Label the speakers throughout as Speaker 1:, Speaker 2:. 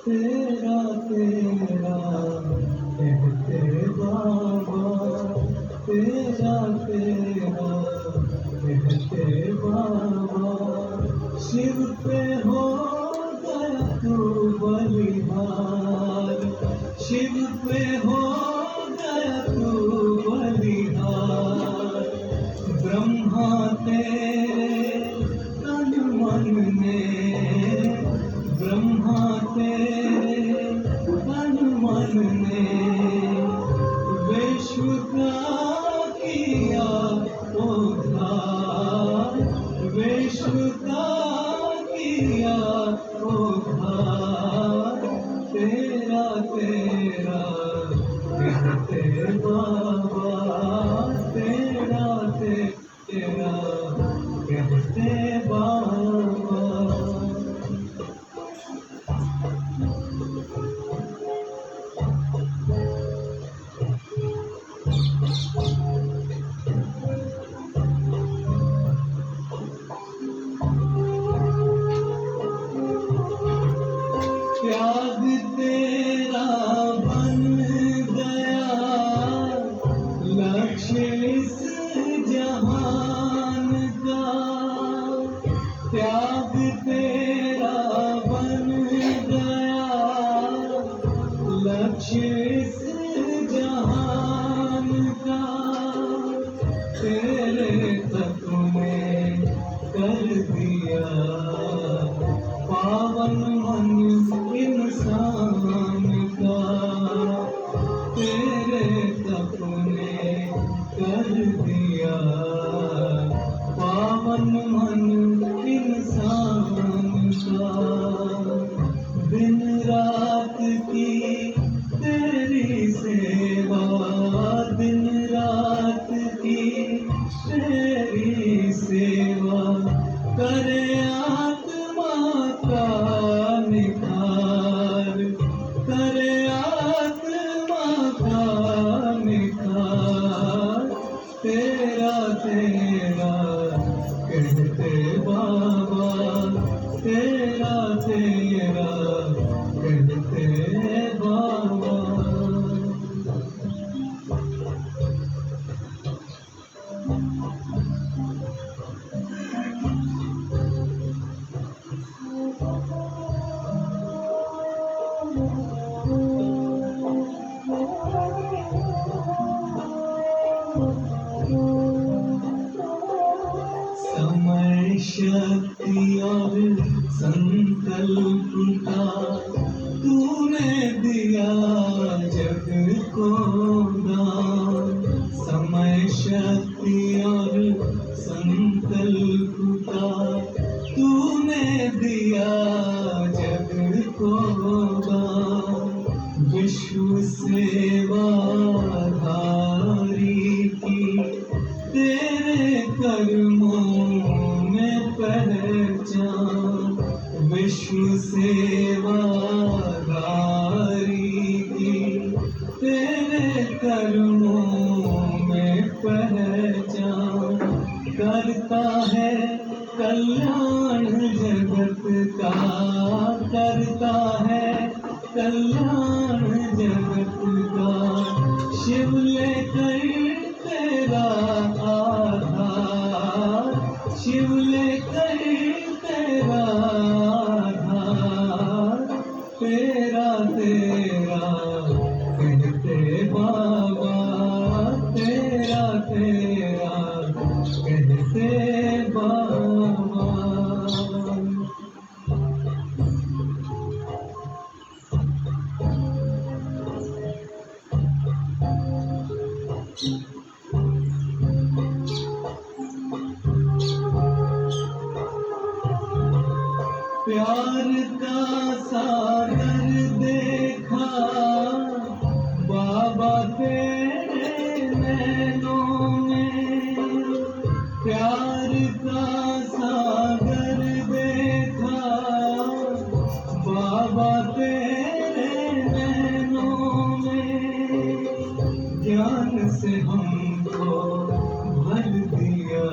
Speaker 1: तेरा तेरा कहते बाबा, तेरा तेरा कहते बाबा, शिव पे हो गया तू बलिहार, शिव पे हो गया तू बलिहार। ब्रह्मा तेरे तन मन में, ब्रह्मा तेरे तन मन में, विश्व का किया उद्धार, विश्व का किया उद्धार। तेरा तेरा कहते बाबा, तेरा तेरा कहते बाबा। त्याग तेरा बन गया लक्ष्य इस जहान का, त्याग तेरा बन गया लक्ष्य इस जहान का। तेरे तत्व में कर दिया पावन मन इंसान का, तेरे तप ने कर दिया पावन मन इंसान का। दिन रात की तेरी सेवा, दिन रात की तेरी सेवा, करे आत्मा का निखार, करे आत्मा का निखार। तेरा तेरा कहते बाबा, तेरा तेरा कहते बाबा। समय शक्ति और संकल्प का तूने दिया जग को दान, समय शक्ति और संकल्प का तूने दिया जग को दान। विश्व सेवा धारी की तेरे कर्मों में पहचान, विश्व सेवादारी की तेरे कर्मों में पहचान। करता है कल्याण जगत का, करता है कल्याण जगत का, शिव लेकर तेरा आधार, शिव लेकर तेरा आधार, तेरा तेरा कहते बाबा, तेरा तेरा कहते बाबा। प्यार का सागर देखा बाबा तेरे नैनों में, प्यार का सागर देखा बाबा तेरे नैनों में, ज्ञान से हमको भर दिया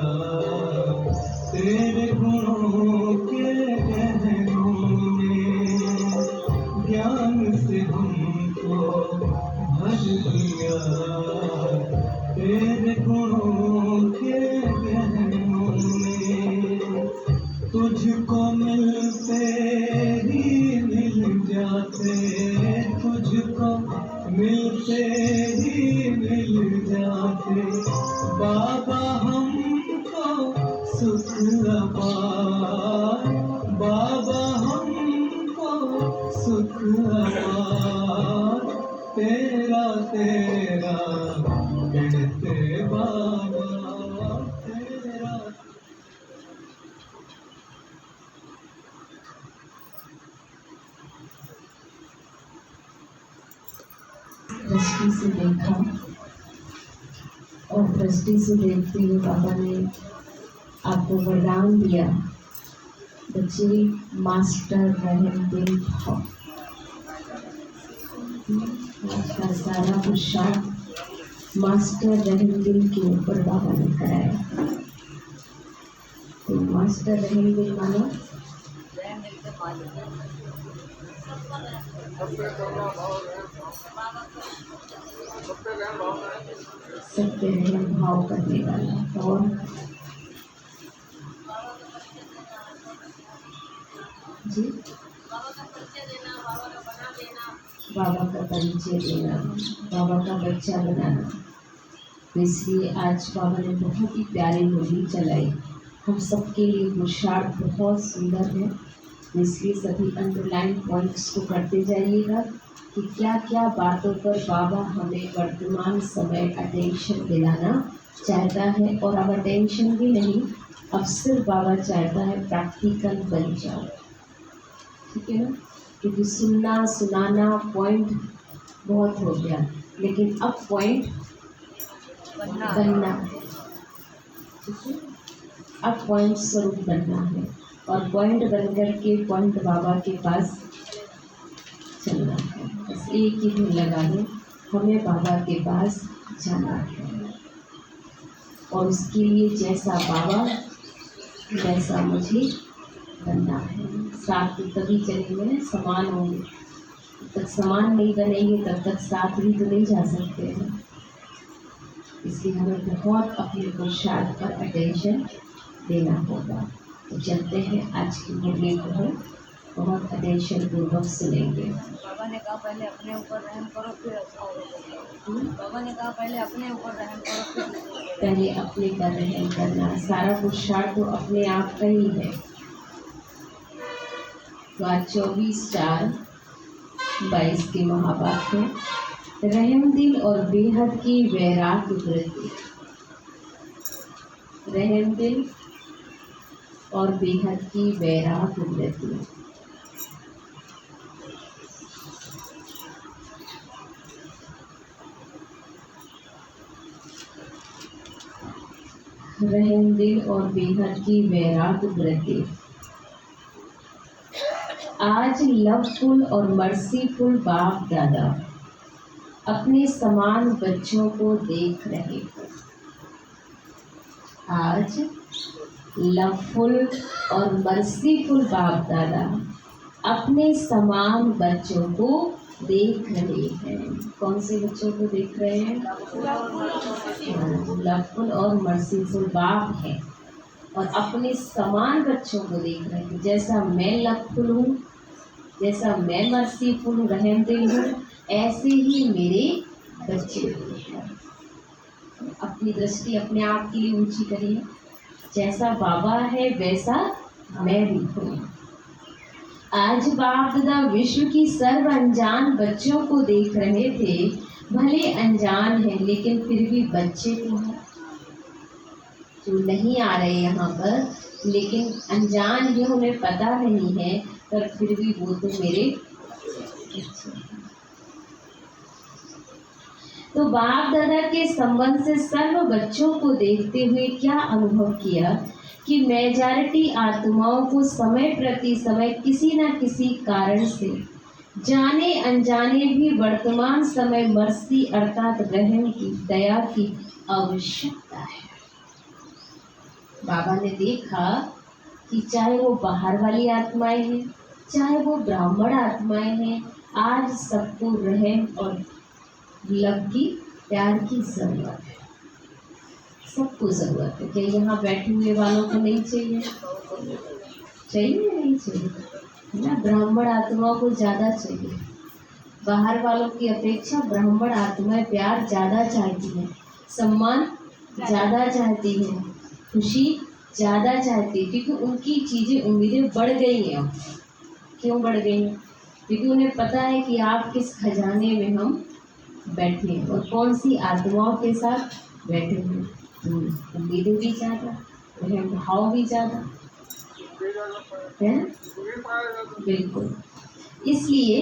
Speaker 1: तेरे गुणों के गहनों में, ज्ञान से हमको भर दिया तेरे गुणों के गहनों में। तुझको मिलते ही मिल जाते, तुझको मिलते ही मिल जाते बाबा हमको सुख अपार, बाबा हमको सुख अपार, तेरा तेरा कहते बाबा, तेरा।
Speaker 2: दृष्टि से देखा और दृष्टि से देखते हुए बाबा ने आपको वरदान दिया, बच्चे मास्टर रहमदिल भाव। आपका सारा पुरुषार्थ मास्टर रहमदिल के ऊपर बाबा ने कराया। तो मास्टर रहमदिल मानो सत्य रहम भाव करने वाला। और जी बाबा का परिचय देना, बाबा का बच्चा बनाना। तो इसलिए आज बाबा ने बहुत ही प्यारी होली चलाई। हम सबके लिए पुरुषार्थ बहुत सुंदर है, इसलिए सभी अंडरलाइन पॉइंट्स को करते जाइएगा कि क्या क्या बातों पर बाबा हमें वर्तमान समय अटेंशन दिलाना चाहता है। और अब अटेंशन भी नहीं, अब सिर्फ बाबा चाहता है प्रैक्टिकल बन जाओ, ठीक है ना। क्योंकि सुनना सुनाना पॉइंट बहुत हो गया, लेकिन अब पॉइंट बनना है, ठीक है। अब पॉइंट स्वरूप बनना है और पॉइंट बनकर के पॉइंट बाबा के पास चलना है। बस एक ही धुन लगा दो, हमें बाबा के पास जाना है। और उसके लिए जैसा बाबा वैसा मुझे बनना है। साथ ही तभी चलेंगे ना, समान होंगे। जब तक समान नहीं बनेंगे तब तक साथ भी तो नहीं जा सकते हैं। इसलिए हमें बहुत अपने पुरुषार्थ पर अटेंशन देना होगा। तो चलते हैं, आज की मुरली को हम बहुत अटेंशन पूर्वक सुनेंगे।
Speaker 3: बाबा ने कहा पहले अपने ऊपर रहम करो फिर बाबा ने कहा पहले अपने ऊपर रहम करो फिर
Speaker 2: पहले अपने पर रहम करना। सारा पुरुषार्थ तो अपने आप का ही है। तो आज 24/4/22 के महावाक्य है, रहमदिल और बेहद की वैराग्य वृत्ति। रहमदिल और बेहद की वैराग्य वृत्ति। रहमदिल और बेहद की वैराग वृत्ति। आज लवफुल और मर्सीफुल बाप दादा अपने समान बच्चों को देख रहे हो। आज लवफुल और मर्सीफुल बाप दादा अपने समान बच्चों को देख रहे हैं। कौन से बच्चों को देख रहे हैं? लवफुल और मर्सीफुल बाप है और अपने समान बच्चों को देख रहे हैं। जैसा मैं लवफुल हूँ, जैसा मैं मर्सीफुल हूँ, रहमदिल हूँ, ऐसे ही मेरे बच्चे हैं। अपनी दृष्टि अपने आप के लिए ऊंची करिए। जैसा बाबा है वैसा मैं भी हूँ। आज बाप दादा विश्व की सर्व अनजान बच्चों को देख रहे थे। भले अनजान है लेकिन फिर भी बच्चे तो हैं जो नहीं आ रहे यहाँ पर, लेकिन अनजान है, उन्हें पता नहीं है, पर फिर भी वो तो मेरे बच्चे हैं। तो बाप दादा के संबंध से सर्व बच्चों को देखते हुए क्या अनुभव किया कि मेजॉरिटी आत्माओं को समय प्रति समय किसी न किसी कारण से जाने अनजाने भी वर्तमान समय मर्सी अर्थात रहम की, दया की आवश्यकता है। बाबा ने देखा कि चाहे वो बाहर वाली आत्माएं हैं, चाहे वो ब्राह्मण आत्माएं हैं, आज सबको रहम और लव की, प्यार की जरूरत है। सबको जरूरत है। क्या यहाँ बैठे हुए वालों को नहीं चाहिए? चाहिए नहीं चाहिए ना? ब्राह्मण आत्माओं को ज़्यादा चाहिए। बाहर वालों की अपेक्षा ब्राह्मण आत्माएं प्यार ज़्यादा चाहती हैं, सम्मान ज़्यादा चाहती हैं, खुशी ज़्यादा चाहती है, क्योंकि उनकी चीज़ें उम्मीदें बढ़ गई हैं। अब क्यों बढ़ गई हैं? क्योंकि उन्हें पता है कि आप किस खजाने में हम बैठे हैं और कौन सी आत्माओं के साथ बैठे हैं। उम्मीदें भी ज़्यादा, भाव भी ज़्यादा है। बिल्कुल, इसलिए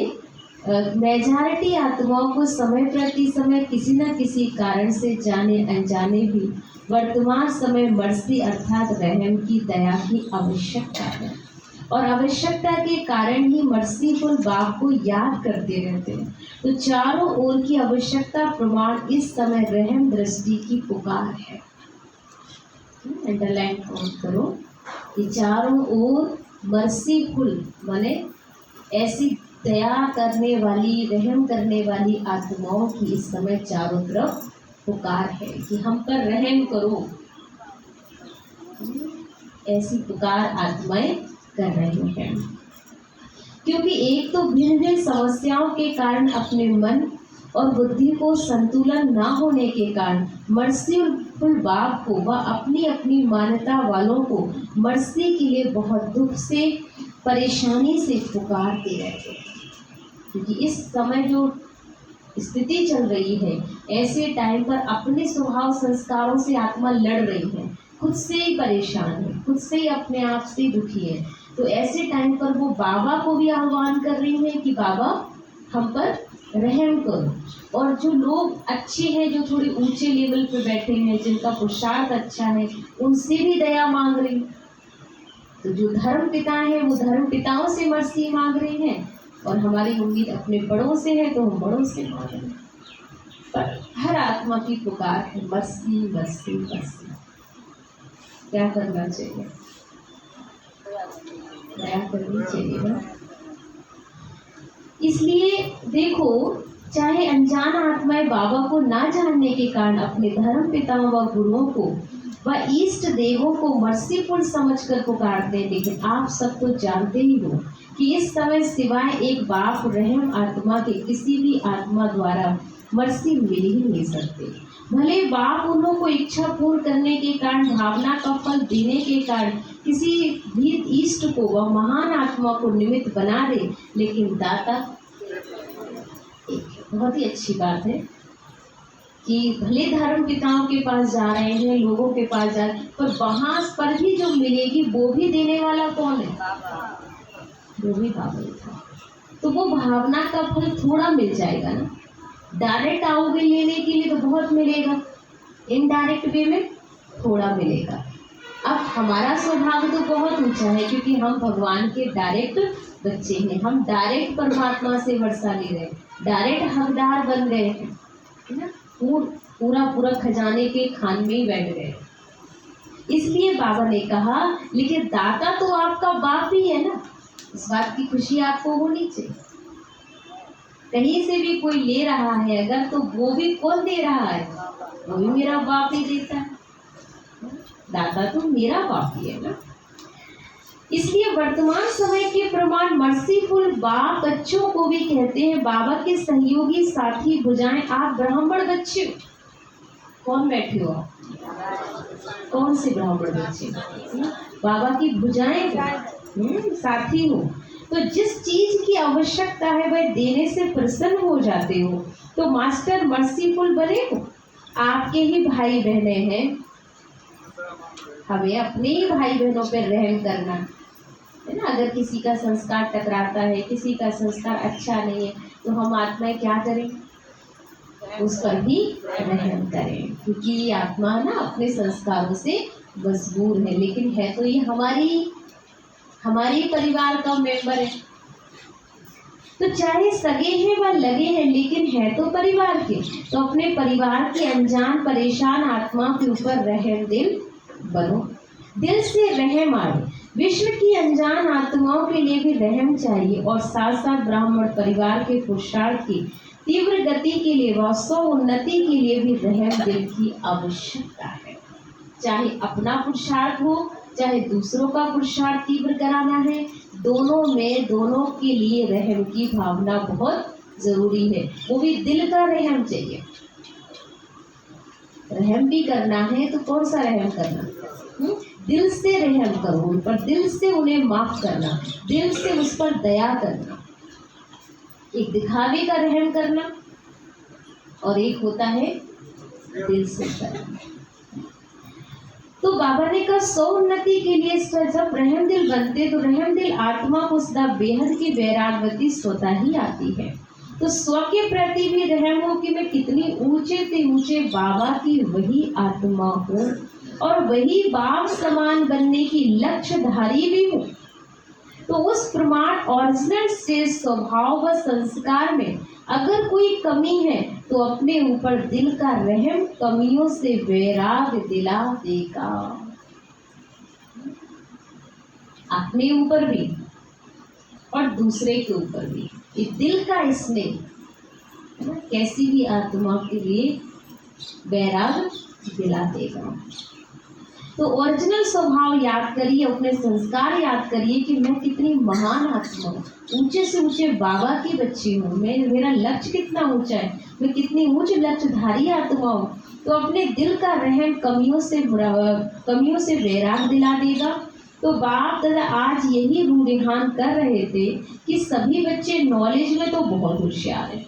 Speaker 2: मेजॉरिटी आत्माओं को समय प्रति समय किसी न किसी कारण से जाने अनजाने भी वर्तमान समय मर्सी अर्थात रहम की, दया की आवश्यकता है और आवश्यकता के कारण ही मर्सीफुल बाप को याद करते रहते हैं। तो चारों ओर की आवश्यकता प्रमाण इस समय रहम दृष्टि की पुकार है। अंडरलाइन करो कि चारों ओर मर्सीफुल माने ऐसी दया करने वाली, रहम करने वाली आत्माओं की इस समय चारों तरफ पुकार है कि हम पर रहम करो। ऐसी पुकार आत्माएं कर रही हैं, क्योंकि एक तो भिन्न भिन्न समस्याओं के कारण अपने मन और बुद्धि को संतुलन न होने के कारण मर्सीफुल बाप को व अपनी अपनी मान्यता वालों को मर्सी के लिए बहुत दुख से, परेशानी से पुकारते रहते हैं। क्योंकि इस समय जो स्थिति चल रही है, ऐसे टाइम पर अपने स्वभाव संस्कारों से आत्मा लड़ रही है, खुद से ही परेशान है, खुद से ही अपने आप से दुखी है। तो ऐसे टाइम पर वो बाबा को भी आह्वान कर रही है कि बाबा हम पर रहम करो। और जो लोग अच्छे हैं, जो थोड़े ऊंचे लेवल पे बैठे हैं, जिनका पुरुषार्थ अच्छा है, उनसे भी दया मांग रही। तो जो धर्म पिता है वो धर्म पिताओं से मर्सी मांग रहे हैं और हमारी उम्मीद अपने बड़ों से है तो हम बड़ों से मांग रहे हैं। पर हर आत्मा की पुकार है मर्सी मर्सी मर्सी। क्या करना चाहिए? दया करनी चाहिए ना। इसलिए देखो, चाहे अनजान आत्माएं बाबा को ना जानने के कारण अपने धर्म पिताओं व गुरुओं को व इष्ट देवों को मर्सीफुल समझकर पुकारते हैं, लेकिन आप सब तो जानते ही हो कि इस समय सिवाय एक बाप रहम आत्मा के किसी भी आत्मा द्वारा मर्सी मिल ही नहीं सकते। भले बाप उन्हों को इच्छा पूर्ण करने के कारण, भावना का फल देने के कारण किसी भी इष्ट को व महान आत्मा को निमित्त बना दे, लेकिन दाता एक है। बहुत ही अच्छी बात है कि भले धर्म पिताओं के पास जा रहे हैं, लोगों के पास जा रहे हैं, पर वहां पर भी जो मिलेगी वो भी देने वाला कौन है? वो भी बाबा ही था। तो वो भावना का फल थोड़ा मिल जाएगा ना। डायरेक्ट आओगे लेने के लिए तो बहुत मिलेगा, इनडायरेक्ट वे में थोड़ा मिलेगा। अब हमारा स्वभाव तो बहुत ऊंचा है, क्योंकि हम भगवान के डायरेक्ट बच्चे हैं, हम डायरेक्ट परमात्मा से वर्षा ले रहे हैं, डायरेक्ट हकदार बन गए हैं, है ना, पूरा पूरा खजाने के खान में ही बैठ गए। इसलिए बाबा ने कहा लेकिन दाता तो आपका बाप ही है ना, इस बात की खुशी आपको होनी चाहिए। कहीं से भी कोई ले रहा है अगर, तो वो भी कौन दे रहा है? वो भी मेरा बाप ही देता है। दाता तो मेरा बाप ही है ना। इसलिए वर्तमान समय के प्रमाण मर्सीफुल बाप बच्चों को भी कहते हैं बाबा के सहयोगी साथी भुजाएं। आप ब्राह्मण बच्चे हो, कौन बैठे हो आप? कौन से ब्राह्मण बच्चे? बाबा की भुजाएं हो, साथी हो। तो जिस चीज की आवश्यकता है वह देने से प्रसन्न हो जाते हो। तो मास्टर मर्सीफुल बने हो, आपके ही भाई बहने हैं, हमें अपने ही भाई बहनों पर रहम करना है ना। अगर किसी का संस्कार टकराता है, किसी का संस्कार अच्छा नहीं है, तो हम आत्माएं क्या करें? उस पर भी रहम करें, क्योंकि ये आत्मा ना अपने संस्कारों से मजबूर है, लेकिन है तो ये हमारी परिवार का मेंबर है। तो चाहे सगे हैं व लगे हैं, लेकिन है तो परिवार के। तो अपने परिवार के अनजान परेशान आत्मा के ऊपर रहम दिल बनो, दिल से रहम आए। विश्व की अनजान आत्माओं के लिए भी रहम चाहिए, और साथ साथ ब्राह्मण परिवार के पुरुषार्थ की तीव्र गति के लिए व उन्नति के लिए भी रहम दिल की आवश्यकता है। चाहे अपना पुरुषार्थ हो, चाहे दूसरों का पुरुषार्थ तीव्र कराना है, दोनों के लिए रहम की भावना बहुत जरूरी है। वो भी दिल का रहम चाहिए। रहम भी करना है तो कौन सा रहम करना? दिल से रहम करो उन पर, दिल से उन्हें माफ करना, दिल से उस पर दया करना। एक दिखावे का रहम करना और एक होता है दिल से करना। तो बाबा ने कहा उन्नति के लिए जब रहम दिल बनते, तो रहम दिल आत्मा को सदा बेहद की वैरागवती स्वतः ही आती है। तो स्व के प्रति भी रहम हो कि मैं कितनी ऊंचे से ऊंचे बाबा की वही आत्मा हूँ, और वही बाप समान बनने की लक्ष्यधारी भी हूँ। तो उस प्रमाण ओरिजिनल से स्वभाव व संस्कार में अगर कोई कमी है, तो अपने ऊपर दिल का रहम कमियों से वैराग दिला देगा। अपने ऊपर भी और दूसरे के ऊपर भी ये दिल का स्नेह कैसी भी आत्मा के लिए वैराग दिला देगा। तो ओरिजिनल स्वभाव याद करिए, अपने संस्कार याद करिए कि मैं कितनी महान आत्मा हूँ, ऊंचे से ऊंचे बाबा की बच्ची हूँ, मेरा लक्ष्य कितना ऊंचा है, मैं कितनी उच्च लक्ष्यधारी आत्मा हूँ। तो अपने दिल का रहम कमियों से वैराग दिला देगा। तो बाप दादा आज यही रूढ़िहान कर रहे थे कि सभी बच्चे नॉलेज में तो बहुत होशियार हैं,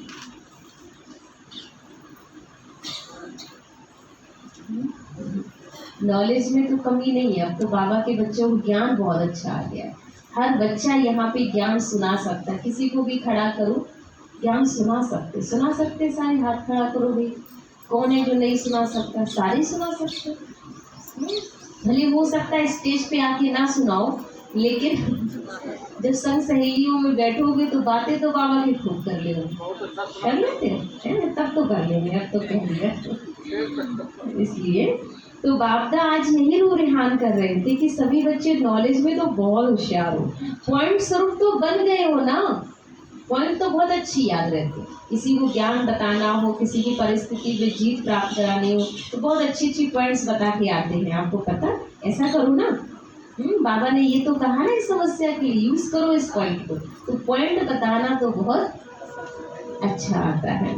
Speaker 2: नॉलेज में तो कमी नहीं है। अब तो बाबा के बच्चों को ज्ञान बहुत अच्छा आ गया है, हर बच्चा यहाँ पे ज्ञान सुना सकता है। किसी को भी खड़ा करो, ज्ञान सुना सकते सारे हाथ खड़ा करो भाई, कौन है जो नहीं सुना सकता? सारे सुना सकते। भले हो सकता है स्टेज पे आके ना सुनाओ, लेकिन जब संग सहेलियों में बैठोगे तो बातें तो बाबा की खूब कर लेते हैं, तब तो कर लेंगे, अब तो कह लिया। इसलिए तो बापदा आज यही रूढ़िहान कर रहे थे कि सभी बच्चे नॉलेज में तो बहुत होशियार हो, पॉइंट स्वरूप तो बन गए हो ना, पॉइंट तो बहुत अच्छी याद रहती। किसी को ज्ञान बताना हो, किसी की परिस्थिति में जीत प्राप्त करानी हो, तो बहुत अच्छी पॉइंट्स बता के आते हैं। आपको पता, ऐसा करो ना, बाबा ने ये तो कहा ना, इस समस्या के लिए यूज करो इस पॉइंट को। तो पॉइंट बताना तो बहुत अच्छा आता है,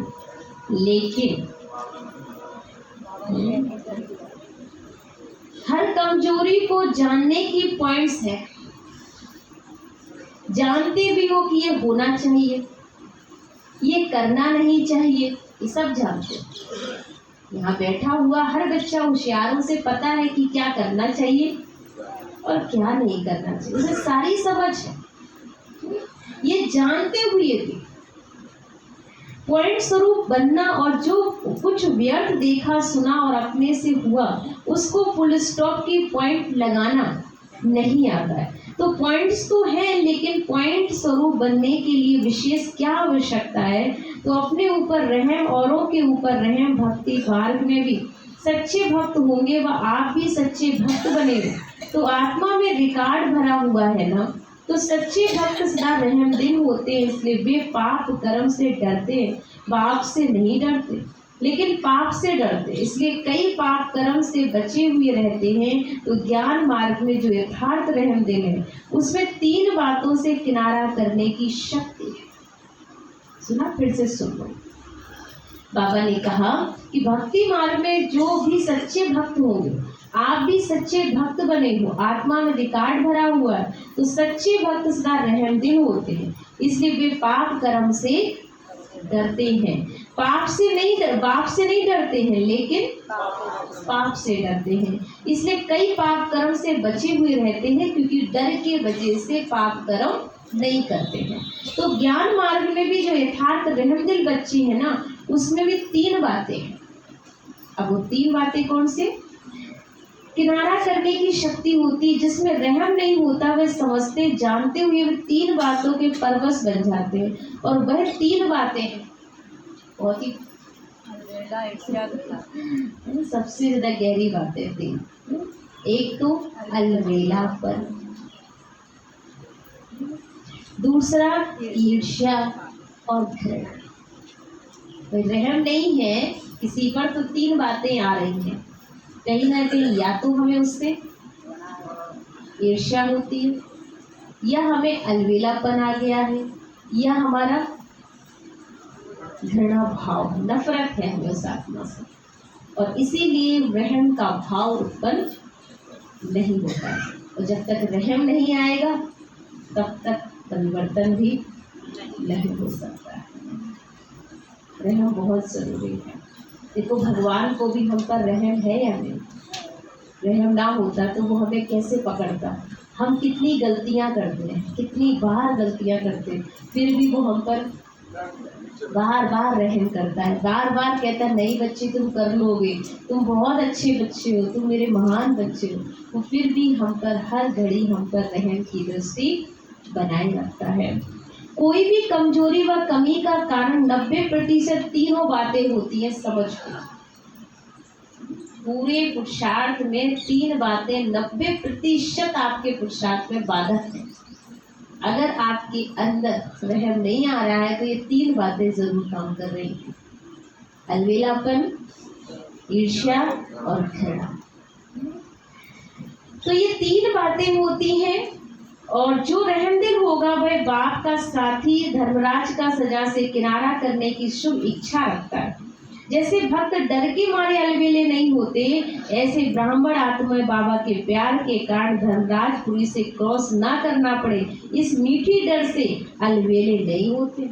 Speaker 2: लेकिन हर कमजोरी को जानने की पॉइंट्स है, जानते भी हो कि ये होना चाहिए, ये करना नहीं चाहिए, ये सब जानते हो। यहाँ बैठा हुआ हर बच्चा होशियारों से पता है कि क्या करना चाहिए और क्या नहीं करना चाहिए, उसे सारी समझ है। ये जानते हुए भी पॉइंट स्वरूप बनना और जो कुछ व्यर्थ देखा सुना और अपने से हुआ उसको फुल स्टॉप की पॉइंट लगाना नहीं आता है। तो पॉइंट्स तो हैं, लेकिन पॉइंट स्वरूप बनने के लिए विशेष क्या आवश्यकता है? तो अपने ऊपर रहम, औरों के ऊपर रहम, भक्ति मार्ग में भी सच्चे भक्त होंगे व आप भी सच्चे भक्त बनेंगे। तो आत्मा में रिकॉर्ड भरा हुआ है ना, तो सच्चे भक्त सदा रहमदिल होते हैं, इसलिए वे पाप कर्म से डरते हैं, पाप से नहीं डरते लेकिन पाप से डरते, इसलिए कई पाप कर्म से बचे हुए रहते हैं। तो ज्ञान मार्ग में जो यथार्थ रहमदिल है उसमें 3 बातों से किनारा करने की शक्ति है। सुना? फिर से सुन लो। बाबा ने कहा कि भक्ति मार्ग में जो भी सच्चे भक्त होंगे, आप भी सच्चे भक्त बने हो, आत्मा में रिकॉर्ड भरा हुआ है, तो सच्चे भक्त सदा रहमदिल होते हैं, इसलिए वे पाप कर्म से डरते हैं। बाप से नहीं डरते हैं, लेकिन पाप से डरते हैं, इसलिए कई पाप कर्म से बचे हुए रहते हैं, क्योंकि डर के वजह से पाप कर्म नहीं करते हैं। तो ज्ञान मार्ग में भी जो यथार्थ रहमदिल बच्चे हैं ना, उसमें भी 3 बातें हैं। अब वो 3 बातें कौन से? किनारा करने की शक्ति होती, जिसमें रहम नहीं होता, वे समझते जानते हुए वे 3 बातों के परवश बन जाते हैं। और वह 3 बातें बहुत ही सबसे ज्यादा गहरी बातें थी। एक तो अलवेलापन, दूसरा ईर्ष्या और घृणा। रहम नहीं है किसी पर तो 3 बातें आ रही हैं कहीं ना कहीं, या तो हमें उससे ईर्ष्या होती है, या हमें अलवेलापन आ गया है, या हमारा घृणा भाव, नफरत है हमें उस आत्मा से, और इसीलिए रहम का भाव उत्पन्न नहीं होता है। और जब तक रहम नहीं आएगा तब तक परिवर्तन भी नहीं हो सकता है। रहम बहुत जरूरी है। देखो, भगवान को भी हम पर रहम है या नहीं? रहम ना होता तो वो हमें कैसे पकड़ता? हम कितनी गलतियां करते हैं, कितनी बार गलतियां करते हैं, फिर भी वो हम पर बार बार रहम करता है, बार बार कहता है नहीं बच्चे तुम कर लोगे, तुम बहुत अच्छे बच्चे हो, तुम मेरे महान बच्चे हो। वो फिर भी हम पर हर घड़ी हम पर रहम की दृष्टि बनाए रखता है। कोई भी कमजोरी व कमी का कारण 90% 3 बातें होती हैं। समझ लो, पूरे पुरुषार्थ में 3 बातें 90% आपके पुरुषार्थ में बाधक है। अगर आपके अंदर रहम नहीं आ रहा है तो ये 3 बातें जरूर काम कर रही हैं। अलवेलापन, ईर्ष्या और घृणा। तो ये 3 बातें होती हैं, और जो रहमदिल होगा वह बाप का साथी, धर्मराज का सजा से किनारा करने की शुभ इच्छा रखता है। जैसे भक्त डर के मारे अलवेले नहीं होते, ऐसे ब्राह्मण आत्मा बाबा के प्यार के कारण धर्मराजपुरी से क्रॉस ना करना पड़े, इस मीठी डर से अलवेले नहीं होते।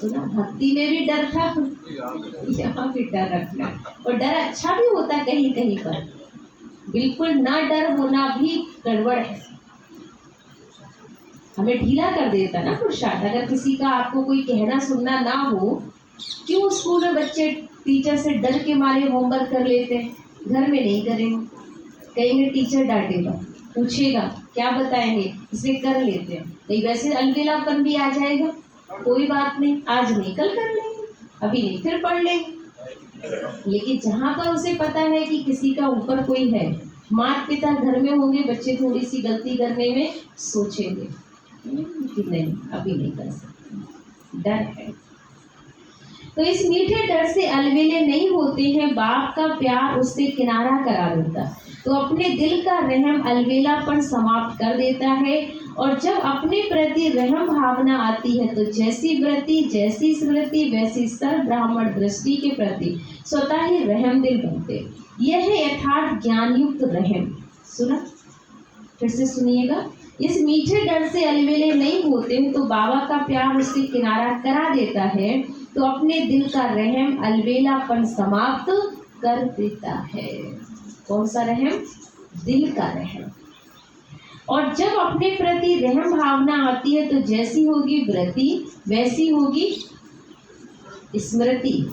Speaker 2: सुना? भक्ति में भी डर था, यहाँ भी डर रखना, और डर अच्छा भी होता कहीं कहीं पर। बिल्कुल ना डर होना भी गड़बड़ है, हमें ढीला कर देता ना पुरुषार्थ। अगर किसी का आपको कोई कहना सुनना ना हो, क्यों स्कूल में बच्चे टीचर से डर के मारे होमवर्क कर लेते हैं, घर में नहीं करेंगे, कहेंगे टीचर डांटेगा, पूछेगा, क्या बताएंगे, इसलिए कर लेते हैं। नहीं, वैसे अलवेलापन भी आ जाएगा, कोई बात नहीं, आज नहीं कल कर लेंगे, अभी नहीं फिर पढ़ लेंगे। लेकिन जहाँ पर उसे पता है कि किसी का ऊपर कोई है, माता पिता घर में होंगे, बच्चे थोड़ी सी गलती करने में सोचेंगे कि नहीं अभी नहीं कर सकते, डर है। तो इस मीठे डर से अलवेले नहीं होते हैं, बाप का प्यार उससे किनारा करा देता, तो अपने दिल का रहम अलवेलापन समाप्त कर देता है। और जब अपने प्रति रहम भावना आती है तो जैसी वृत्ति, जैसी स्मृति, वैसी सर्व ब्राह्मण दृष्टि के प्रति स्वतः ही रहमदिल बनते। यह है यथार्थ ज्ञान युक्त रहम। सुना? फिर से सुनिएगा। इस मीठे डर से अलवेले नहीं होते तो बाबा का प्यार उससे किनारा करा देता है, तो अपने दिल का रहम अलवेलापन समाप्त कर देता है। कौन सा रहम? दिल का रहम। और जब अपने प्रति रहम भावना आती है तो जैसी होगी वृत्ति, वैसी होगी स्मृति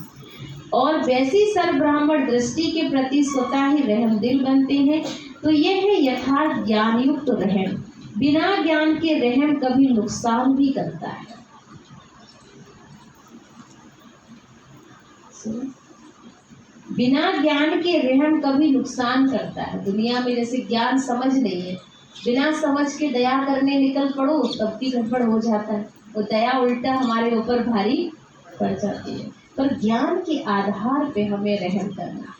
Speaker 2: और वैसी सर्वब्राह्मण दृष्टि के प्रति स्वतः ही रहमदिल बनते हैं, तो यह है यथार्थ ज्ञान युक्त रहम। बिना ज्ञान के रहम कभी नुकसान भी करता है। बिना ज्ञान के रहम कभी नुकसान करता है। दुनिया में जैसे ज्ञान समझ नहीं है, बिना समझ के दया करने निकल पड़ो तब भी गड़बड़ हो जाता है, वो दया उल्टा हमारे ऊपर भारी पड़ जाती है। पर ज्ञान के आधार पे हमें रहम करना।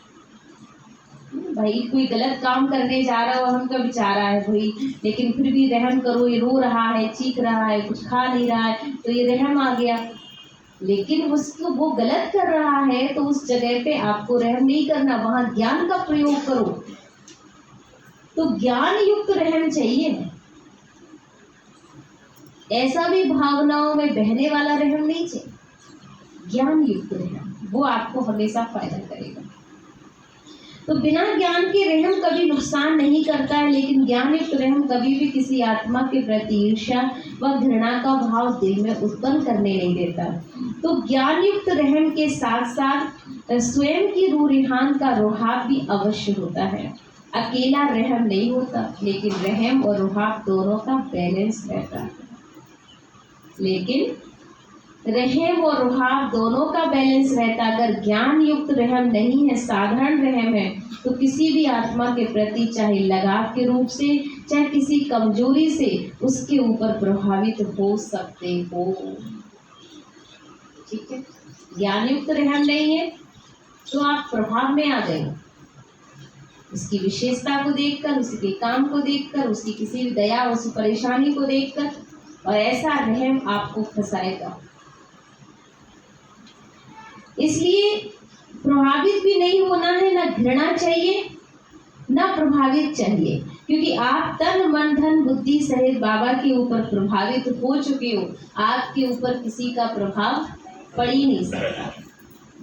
Speaker 2: भाई कोई गलत काम करने जा रहा हो, हमका बेचारा है भाई, लेकिन फिर भी रहम करो, ये रो रहा है, चीख रहा है, कुछ खा नहीं रहा है, तो ये रहम आ गया। लेकिन उसको वो गलत कर रहा है तो उस जगह पे आपको रहम नहीं करना, वहां ज्ञान का प्रयोग करो। तो ज्ञान युक्त रहम चाहिए, ऐसा भी भावनाओं में बहने वाला रहम नहीं चाहिए। ज्ञान युक्त रहम वो आपको हमेशा फायदा करेगा। तो बिना ज्ञान के रहम कभी नुकसान नहीं करता है, लेकिन ज्ञान युक्त रहम कभी भी किसी आत्मा के प्रति ईर्ष्या व घृणा का भाव दिल में उत्पन्न करने नहीं देता। तो ज्ञान युक्त रहम के साथ साथ स्वयं की रूहान का रुहाब भी अवश्य होता है। अकेला रहम नहीं होता, लेकिन रहम और रुहाब दोनों का बैलेंस रहता है। लेकिन रहम और रुहाब दोनों का बैलेंस रहता। अगर ज्ञान युक्त रहम नहीं है, साधारण रहम है, तो किसी भी आत्मा के प्रति चाहे लगाव के रूप से चाहे किसी कमजोरी से उसके ऊपर प्रभावित हो सकते हो। ठीक है, ज्ञान युक्त रहम नहीं है तो आप प्रभाव में आ गए, उसकी विशेषता को देखकर, उसके काम को देखकर, उसकी किसी भी दया उसकी परेशानी को देखकर, और ऐसा रहम आपको फंसाएगा। इसलिए प्रभावित भी नहीं होना है, ना घृणा चाहिए ना प्रभावित चाहिए, क्योंकि आप तन मन धन बुद्धि सहित बाबा के ऊपर प्रभावित हो चुके हो। आपके ऊपर किसी का प्रभाव पड़ ही नहीं सकता।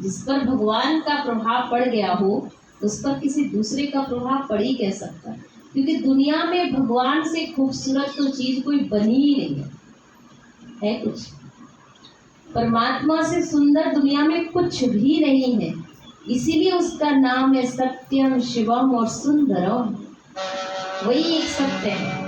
Speaker 2: जिस पर भगवान का प्रभाव पड़ गया हो उस पर किसी दूसरे का प्रभाव पड़ ही कह सकता, क्योंकि दुनिया में भगवान से खूबसूरत तो चीज कोई बनी ही नहीं है कुछ। परमात्मा से सुंदर दुनिया में कुछ भी नहीं है, इसीलिए उसका नाम है सत्यम शिवम और सुंदरम। वही एक सत्य है।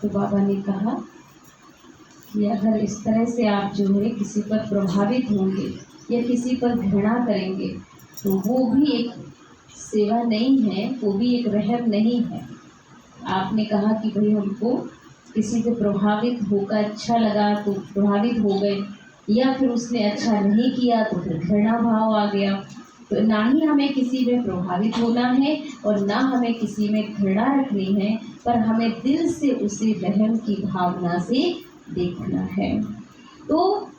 Speaker 2: तो बाबा ने कहा कि अगर इस तरह से आप जो है किसी पर प्रभावित होंगे या किसी पर घृणा करेंगे तो वो भी एक सेवा नहीं है, वो भी एक रहम नहीं है। आपने कहा कि भाई हमको किसी से प्रभावित होकर अच्छा लगा तो प्रभावित हो गए, या फिर उसने अच्छा नहीं किया तो फिर घृणा भाव आ गया। तो ना ही हमें किसी में प्रभावित होना है और ना हमें किसी में घृणा रखनी है, पर हमें दिल से उसे रहम की भावना से देखना है। तो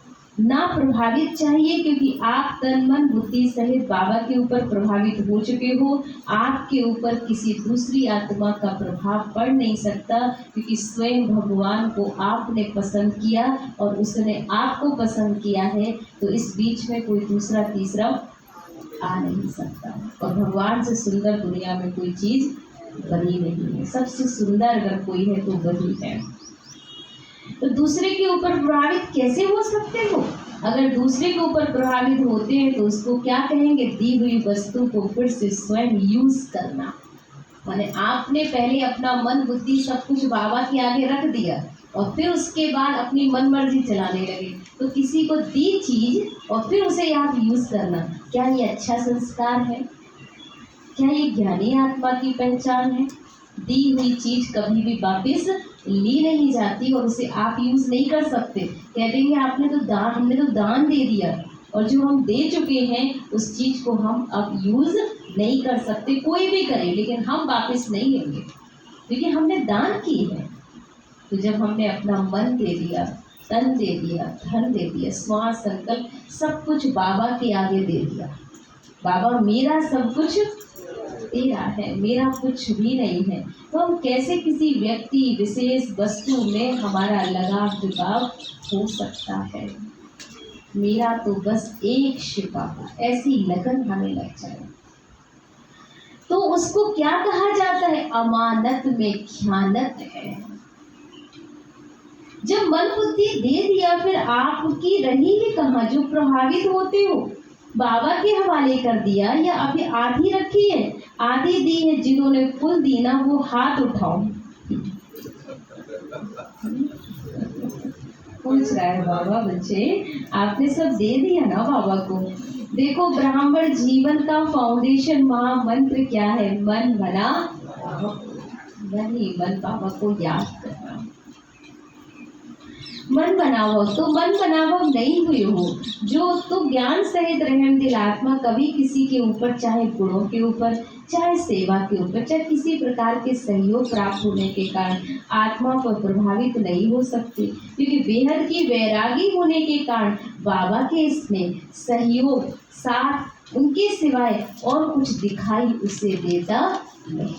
Speaker 2: ना प्रभावित चाहिए, क्योंकि आप तन मन बुद्धि सहित बाबा के ऊपर प्रभावित हो चुके हो। आपके ऊपर किसी दूसरी आत्मा का प्रभाव पड़ नहीं सकता, क्योंकि स्वयं भगवान को आपने पसंद किया और उसने आपको पसंद किया है। तो इस बीच में कोई दूसरा तीसरा आ नहीं सकता, और भगवान से सुंदर दुनिया में कोई चीज़ बनी नहीं है। सबसे सुंदर अगर कोई है तो वही है। तो दूसरे के ऊपर प्रभावित कैसे हो सकते हो? अगर दूसरे के ऊपर प्रभावित होते हैं तो उसको क्या कहेंगे? दी हुई वस्तु को फिर से स्वयं यूज करना। माने आपने पहले अपना मन बुद्धि सब कुछ बाबा के आगे रख दिया और फिर उसके बाद अपनी मन मर्जी चलाने लगे। तो किसी को दी चीज और फिर उसे आप यूज करना, क्या ये अच्छा संस्कार है? क्या ये ज्ञानी आत्मा की पहचान है? दी हुई चीज कभी भी वापस ली नहीं जाती और उसे आप यूज नहीं कर सकते। कह देंगे आपने तो दान, हमने तो दान दे दिया, और जो हम दे चुके हैं उस चीज को हम अब यूज नहीं कर सकते। कोई भी करे लेकिन हम वापस नहीं लेंगे, क्योंकि हमने दान की है। तो जब हमने अपना मन दे दिया, तन दे दिया, धन दे दिया, श्वास संकल्प सब कुछ बाबा के आगे दे दिया, बाबा मेरा सब कुछ तेरा है, मेरा कुछ भी नहीं है, तो हम कैसे किसी व्यक्ति विशेष वस्तु में हमारा लगाव जुगाव हो सकता है? मेरा तो बस एक शिपा, ऐसी लगन हमें लग जाए तो उसको क्या कहा जाता है? अमानत में ख्यानत है। जब मन बुद्धि दे दिया फिर आपकी रही है कहाँ? जो प्रभावित होते हो बाबा के हवाले कर दिया, या अभी आधी रखी है, आधी दी है। जिन्होंने फुल दी ना वो हाथ उठाओ। पूछ रहा है बाबा, बच्चे आपने सब दे दिया ना बाबा को? देखो ब्राह्मण जीवन का फाउंडेशन महामंत्र क्या है? मन बना मन ही मन बाबा को याद करना। मन बनाओ तो मन बनाओ नहीं हुए हो जो तो ज्ञान सहित रहम दिल आत्मा कभी किसी के ऊपर, चाहे गुणों के ऊपर, चाहे सेवा के ऊपर, चाहे किसी प्रकार के सहयोग प्राप्त होने के कारण आत्मा पर प्रभावित नहीं हो सकती, क्योंकि बेहद की वैरागी होने के कारण बाबा के इसमें सहयोग साथ उनके सिवाय और कुछ दिखाई उसे देता नहीं।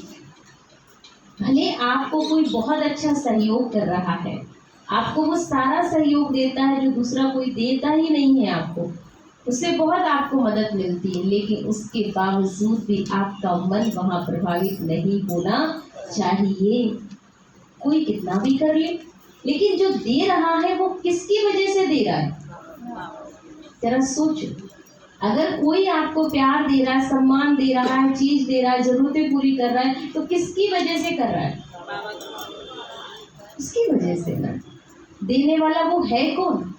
Speaker 2: भले आपको कोई बहुत अच्छा सहयोग कर रहा है, आपको वो सारा सहयोग देता है जो दूसरा कोई देता ही नहीं है, आपको उससे बहुत आपको मदद मिलती है, लेकिन उसके बावजूद भी आपका मन वहाँ प्रभावित नहीं होना चाहिए। कोई कितना भी कर ले, लेकिन जो दे रहा है वो किसकी वजह से दे रहा है? जरा सोचो, अगर कोई आपको प्यार दे रहा है, सम्मान दे रहा है, चीज दे रहा है, जरूरतें पूरी कर रहा है, तो किसकी वजह से कर रहा है? उसकी वजह से ना। देने वाला वो है कौन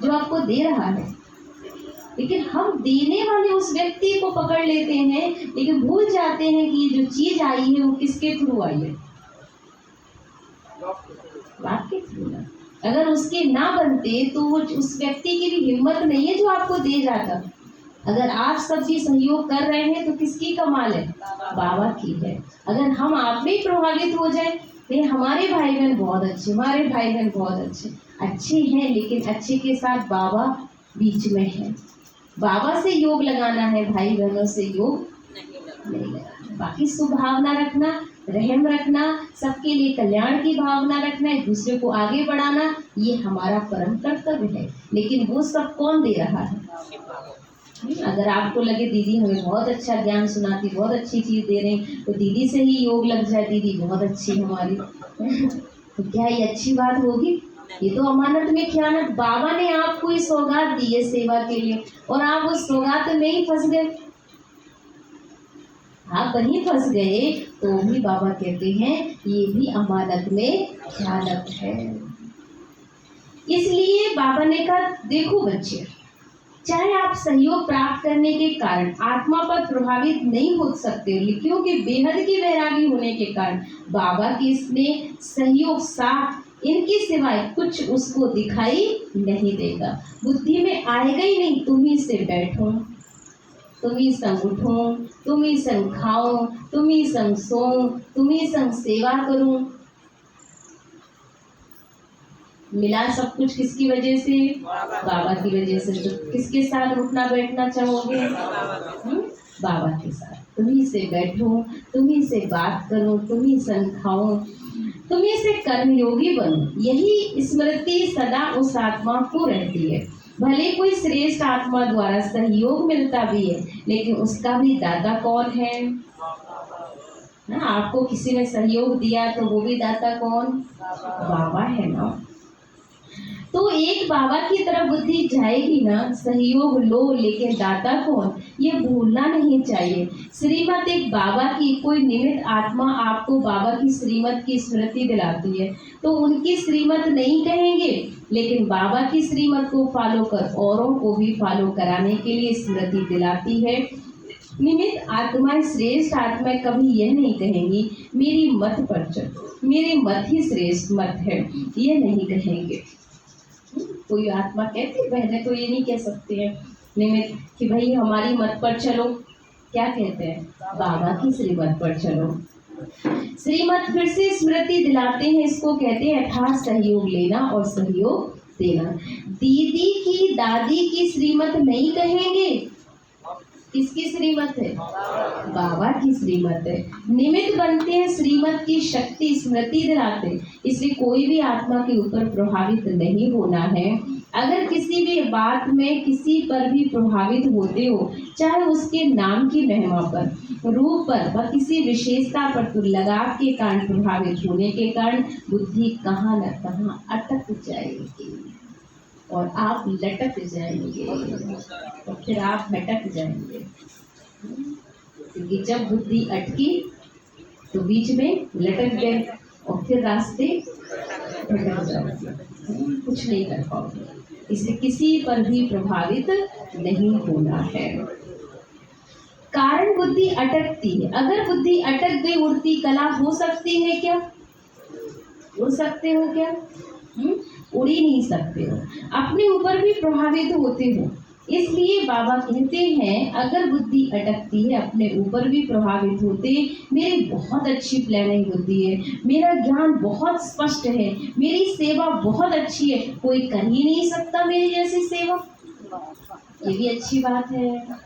Speaker 2: जो आपको दे रहा है? लेकिन हम देने वाले उस व्यक्ति को पकड़ लेते हैं, लेकिन भूल जाते हैं कि ये जो चीज आई है वो किसके थ्रू आई है? बाप के थ्रू ना। अगर उसके ना बनते तो वो उस व्यक्ति की भी हिम्मत नहीं है जो आपको दे जाता। अगर आप सब भी सहयोग कर रहे हैं तो किसकी कमाल है? बाबा की है। अगर हम आप में प्रभावित हो जाए, नहीं हमारे भाई बहन बहुत अच्छे, हमारे भाई बहन बहुत अच्छे हैं, लेकिन अच्छे के साथ बाबा बीच में है। बाबा से योग लगाना है, भाई बहनों से योग नहीं लगाना। बाकी सुभावना रखना, रहम रखना, सबके लिए कल्याण की भावना रखना, एक दूसरे को आगे बढ़ाना, ये हमारा परम कर्तव्य है। लेकिन वो सब कौन दे रहा है? अगर आपको लगे दीदी हमें बहुत अच्छा ज्ञान सुनाती, बहुत अच्छी चीज दे रही, तो दीदी से ही योग लग जाए, दीदी बहुत अच्छी हमारी, तो क्या ये अच्छी बात होगी? ये तो अमानत में खयानत। बाबा ने आपको ये सौगात दी है सेवा के लिए, और आप उस सौगात में ही फंस गए। आप वहीं फंस गए तो भी बाबा कहते हैं ये भी अमानत में खयानत है। इसलिए बाबा ने कहा देखो बच्चे, चाहे आप सहयोग प्राप्त करने के कारण आत्मा पर प्रभावित नहीं हो सकते, क्योंकि बेहद की वैरागी होने के कारण बाबा की इसमें सहयोग साथ इनकी सिवाय कुछ उसको दिखाई नहीं देगा। बुद्धि में आएगा ही नहीं, तुम ही से बैठो, तुम ही संग उठो, तुम ही संग खाओ, तुम ही संग सो, तुम ही संग सेवा करूं। मिला सब कुछ किसकी वजह से? बाबा की वजह से। तो किसके साथ उठना बैठना चाहोगे? बाबा के साथ। तुम्ही से बैठो, तुम्ही से बात करो, तुम्ही संग खाओ, तुम्ही से कर्मयोगी बनो। यही स्मृति सदा उस आत्मा को रहती है। भले कोई श्रेष्ठ आत्मा द्वारा सहयोग मिलता भी है, लेकिन उसका भी दाता कौन है? ना, आपको किसी ने सहयोग दिया तो वो भी दाता कौन? बाबा है ना। तो एक बाबा की तरफ बुद्धि जाएगी ना, सहयोग लो, लेकिन दाता कौन ये भूलना नहीं चाहिए। श्रीमत एक बाबा की, कोई निमित्त आत्मा आपको बाबा की श्रीमत की स्मृति दिलाती है, तो उनकी श्रीमत नहीं कहेंगे, लेकिन बाबा की श्रीमत को फॉलो कर औरों को भी फॉलो कराने के लिए स्मृति दिलाती है। निमित्त आत्माएं, श्रेष्ठ आत्माएं कभी यह नहीं कहेंगी मेरी मत पर चलो, मेरे मत ही श्रेष्ठ मत है, ये नहीं कहेंगे। कोई आत्मा कहती, बहने तो ये नहीं कह सकते हैं निमित्त कि भाई हमारी मत पर चलो, क्या कहते हैं? बाबा की श्रीमत पर चलो। श्रीमत फिर से स्मृति दिलाते हैं, इसको कहते हैं यथार्थ सहयोग लेना और सहयोग देना। दीदी की, दादी की श्रीमत नहीं कहेंगे। किसकी श्रीमत है? बाबा की श्रीमत है। निमित्त बनते हैं, श्रीमत की शक्ति स्मृति दिलाते, इसलिए कोई भी आत्मा के ऊपर प्रभावित नहीं होना है। अगर किसी भी बात में किसी पर भी प्रभावित होते हो, चाहे उसके नाम की महिमा पर, रूप पर व किसी विशेषता पर, तो लगाव के कारण प्रभावित होने के कारण बुद्धि कहाँ न कहाँ अटक जाएगी और आप लटक जाएंगे और फिर आप भटक जाएंगे। क्योंकि जब बुद्धि अटकी तो बीच में लटक गए और फिर रास्ते भटक जाओगे, कुछ नहीं कर पाओगे। इसलिए किसी पर भी प्रभावित नहीं होना है। कारण बुद्धि अटकती है। अगर बुद्धि अटक गई, उड़ती कला हो सकती है क्या? उड़ सकते हो क्या? उड़ ही नहीं सकते हो, अपने ऊपर भी प्रभावित होते हो। इसलिए बाबा कहते हैं अगर बुद्धि अटकती है, अपने ऊपर भी प्रभावित होते, मेरी बहुत अच्छी प्लानिंग बुद्धि है, मेरा ज्ञान बहुत स्पष्ट है, मेरी सेवा बहुत अच्छी है, कोई कर ही नहीं सकता मेरी जैसी सेवा, ये भी अच्छी बात है ना।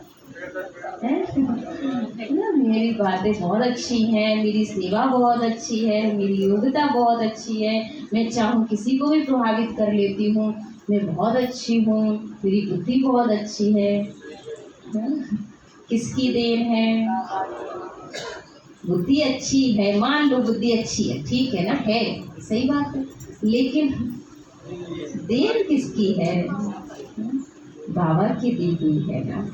Speaker 2: मेरी बातें बहुत अच्छी हैं, मेरी सेवा बहुत अच्छी है, मेरी योग्यता बहुत अच्छी है, मैं चाहूँ किसी को भी प्रभावित कर लेती हूँ, मैं बहुत अच्छी हूँ, मेरी बुद्धि बहुत अच्छी है। किसकी देन है? बुद्धि अच्छी है, मान लो बुद्धि अच्छी है, ठीक है ना, है सही बात है, लेकिन देन किसकी है? बाबा की दी हुई है ना।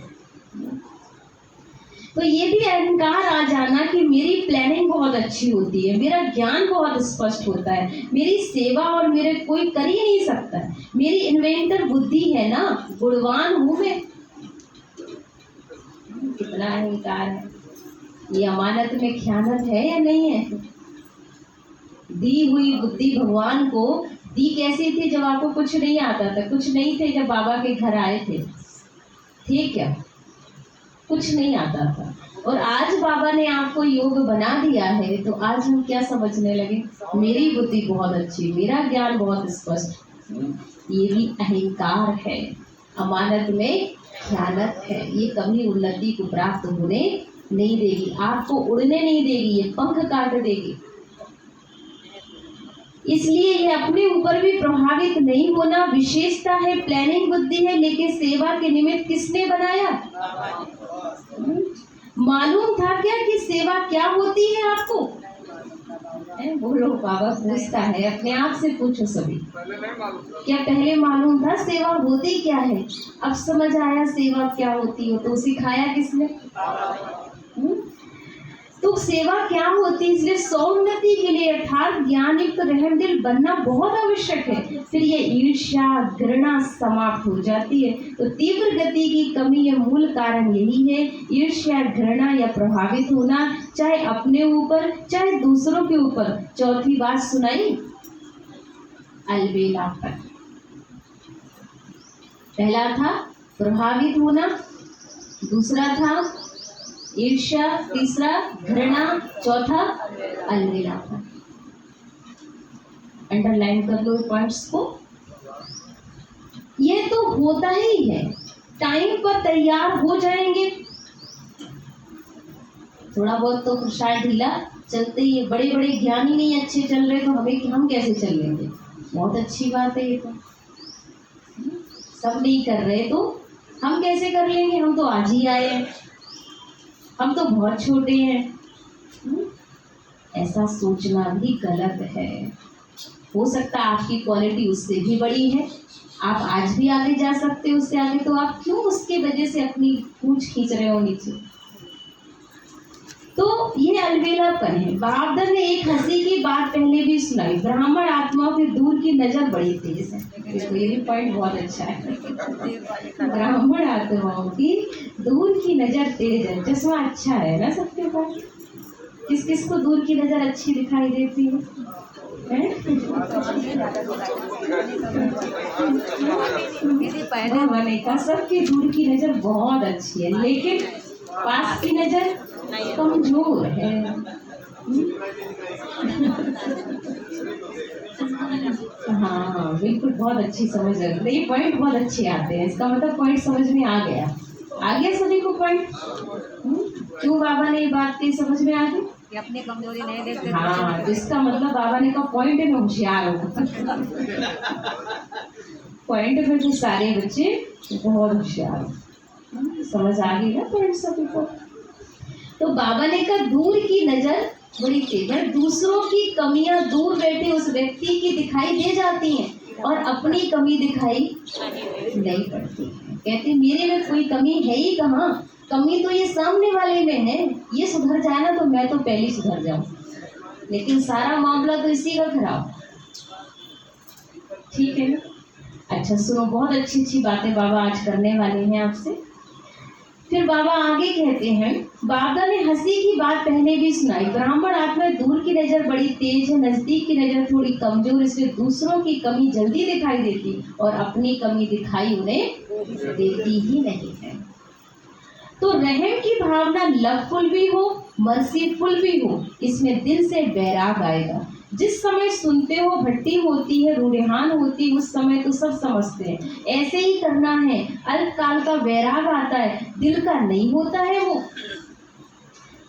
Speaker 2: तो ये भी अहंकार आ जाना कि मेरी प्लानिंग बहुत अच्छी होती है, मेरा ज्ञान बहुत स्पष्ट होता है, मेरी सेवा और मेरे कोई कर ही नहीं सकता है, मेरी इन्वेंटर बुद्धि है ना, गुणवान हूं मैं। कितना अहंकार है। ये अमानत में खयानत है या नहीं है? दी हुई बुद्धि भगवान को दी कैसी थी? जब आपको कुछ नहीं आता था, कुछ नहीं थे, जब बाबा के घर आए थे, ठीक है, कुछ नहीं आता था, और आज बाबा ने आपको योग बना दिया है, तो आज हम क्या समझने लगे? मेरी बुद्धि बहुत अच्छी, मेरा ज्ञान बहुत स्पष्ट। ये भी अहंकार है, अमानत में खयानत है। ये कभी उन्नति को प्राप्त होने नहीं देगी, आपको उड़ने नहीं देगी, ये पंख काट देगी। इसलिए ये अपने ऊपर भी प्रभावित नहीं होना विशेषता है, प्लानिंग बुद्धि है, लेकिन सेवा के निमित्त किसने बनाया? मालूम था क्या कि सेवा क्या होती है आपको? बोलो, बाबा पूछता है, अपने आप से पूछो सभी, क्या पहले मालूम था सेवा होती क्या है? अब समझ आया सेवा क्या होती हो, तो सिखाया किसने? तो सेवा क्या होती है? इसलिए सौन्नति के लिए अर्थात ज्ञान युक्त रहमदिल बनना बहुत आवश्यक है। फिर ये ईर्ष्या घृणा समाप्त हो जाती है। तो तीव्र गति की कमी या मूल कारण यही है, ईर्ष्या घृणा या प्रभावित होना, चाहे अपने ऊपर चाहे दूसरों के ऊपर। चौथी बात सुनाई, अलबेलापन। पहला था प्रभावित होना, दूसरा था ईर्ष्या, तीसरा घृणा, चौथा अलबेलापन। अंडरलाइन कर लो पॉइंट्स को। ये तो होता ही है, टाइम पर तैयार हो जाएंगे, थोड़ा बहुत तो प्रसाद ढीला चलते ही है। बड़े बड़े ज्ञानी नहीं अच्छे चल रहे तो हम कैसे चल लेंगे? बहुत अच्छी बात है, ये तो सब नहीं कर रहे तो हम कैसे कर लेंगे? हम तो आज ही आए हैं, हम तो बहुत छोटे हैं। ऐसा सोचना भी गलत है। हो सकता है आपकी क्वालिटी उससे भी बड़ी है, आप आज भी आगे जा सकते हो उससे आगे, तो आप क्यों उसके वजह से अपनी पूंछ खींच रहे हो नीचे? तो ये अलबेलापन है। बाबदादा ने एक हंसी की बात पहले भी सुनाई, ब्राह्मण आत्माओं के दूर की नजर बड़ी तेज है। देखो ये भी पॉइंट बहुत अच्छा है। ब्राह्मण आत्माओं की दूर की नजर तेज है। चश्मा अच्छा है ना सबके पास? किस किस को दूर की नजर अच्छी दिखाई देती है? मैंने कहा सबकी दूर की नजर बहुत अच्छी है, लेकिन पास की नजर कमजोर है। हाँ बिल्कुल, बहुत अच्छी समझ रहे। ये पॉइंट बहुत अच्छे आते हैं, इसका मतलब पॉइंट समझ में आ गया सभी को पॉइंट। क्यों बाबा ने ये बात की समझ में आ गई?
Speaker 3: अपनी कमजोरी नहीं देखते।
Speaker 2: हाँ, जिसका मतलब बाबा ने कहा पॉइंट में होशियार हो। पॉइंट में तो सारे बच्चे बहुत होशियार हो। समझ आ गई ना पॉइंट सभी को? तो बाबा ने कहा दूर की नजर बड़ी तेज है, दूसरों की कमियां दूर बैठे उस व्यक्ति की दिखाई दे जाती हैं और अपनी कमी दिखाई नहीं पड़ती। कहती मेरे में कोई कमी है ही कहाँ, कमी तो ये सामने वाले में है, ये सुधर जाए ना तो मैं तो पहले सुधर जाऊं, लेकिन सारा मामला तो इसी का खराब। ठीक है ना? अच्छा सुनो, बहुत अच्छी अच्छी बातें बाबा आज करने वाले हैं आपसे। फिर बाबा आगे कहते हैं, बाबा ने हंसी की बात पहले भी सुनाई, ब्राह्मण आत्मा दूर की नजर बड़ी तेज है, नजदीक की नजर थोड़ी कमजोर, इसलिए दूसरों की कमी जल्दी दिखाई देती और अपनी कमी दिखाई उन्हें देती ही नहीं है। तो रहम की भावना लवफुल भी हो, मर्सीफुल भी हो, इसमें दिल से बैराग आएगा। जिस समय सुनते हो भट्टी होती है, रूढ़िहान होती है, उस समय तो सब समझते हैं ऐसे ही करना है। अल्पकाल का वैराग आता है, दिल का नहीं होता है। वो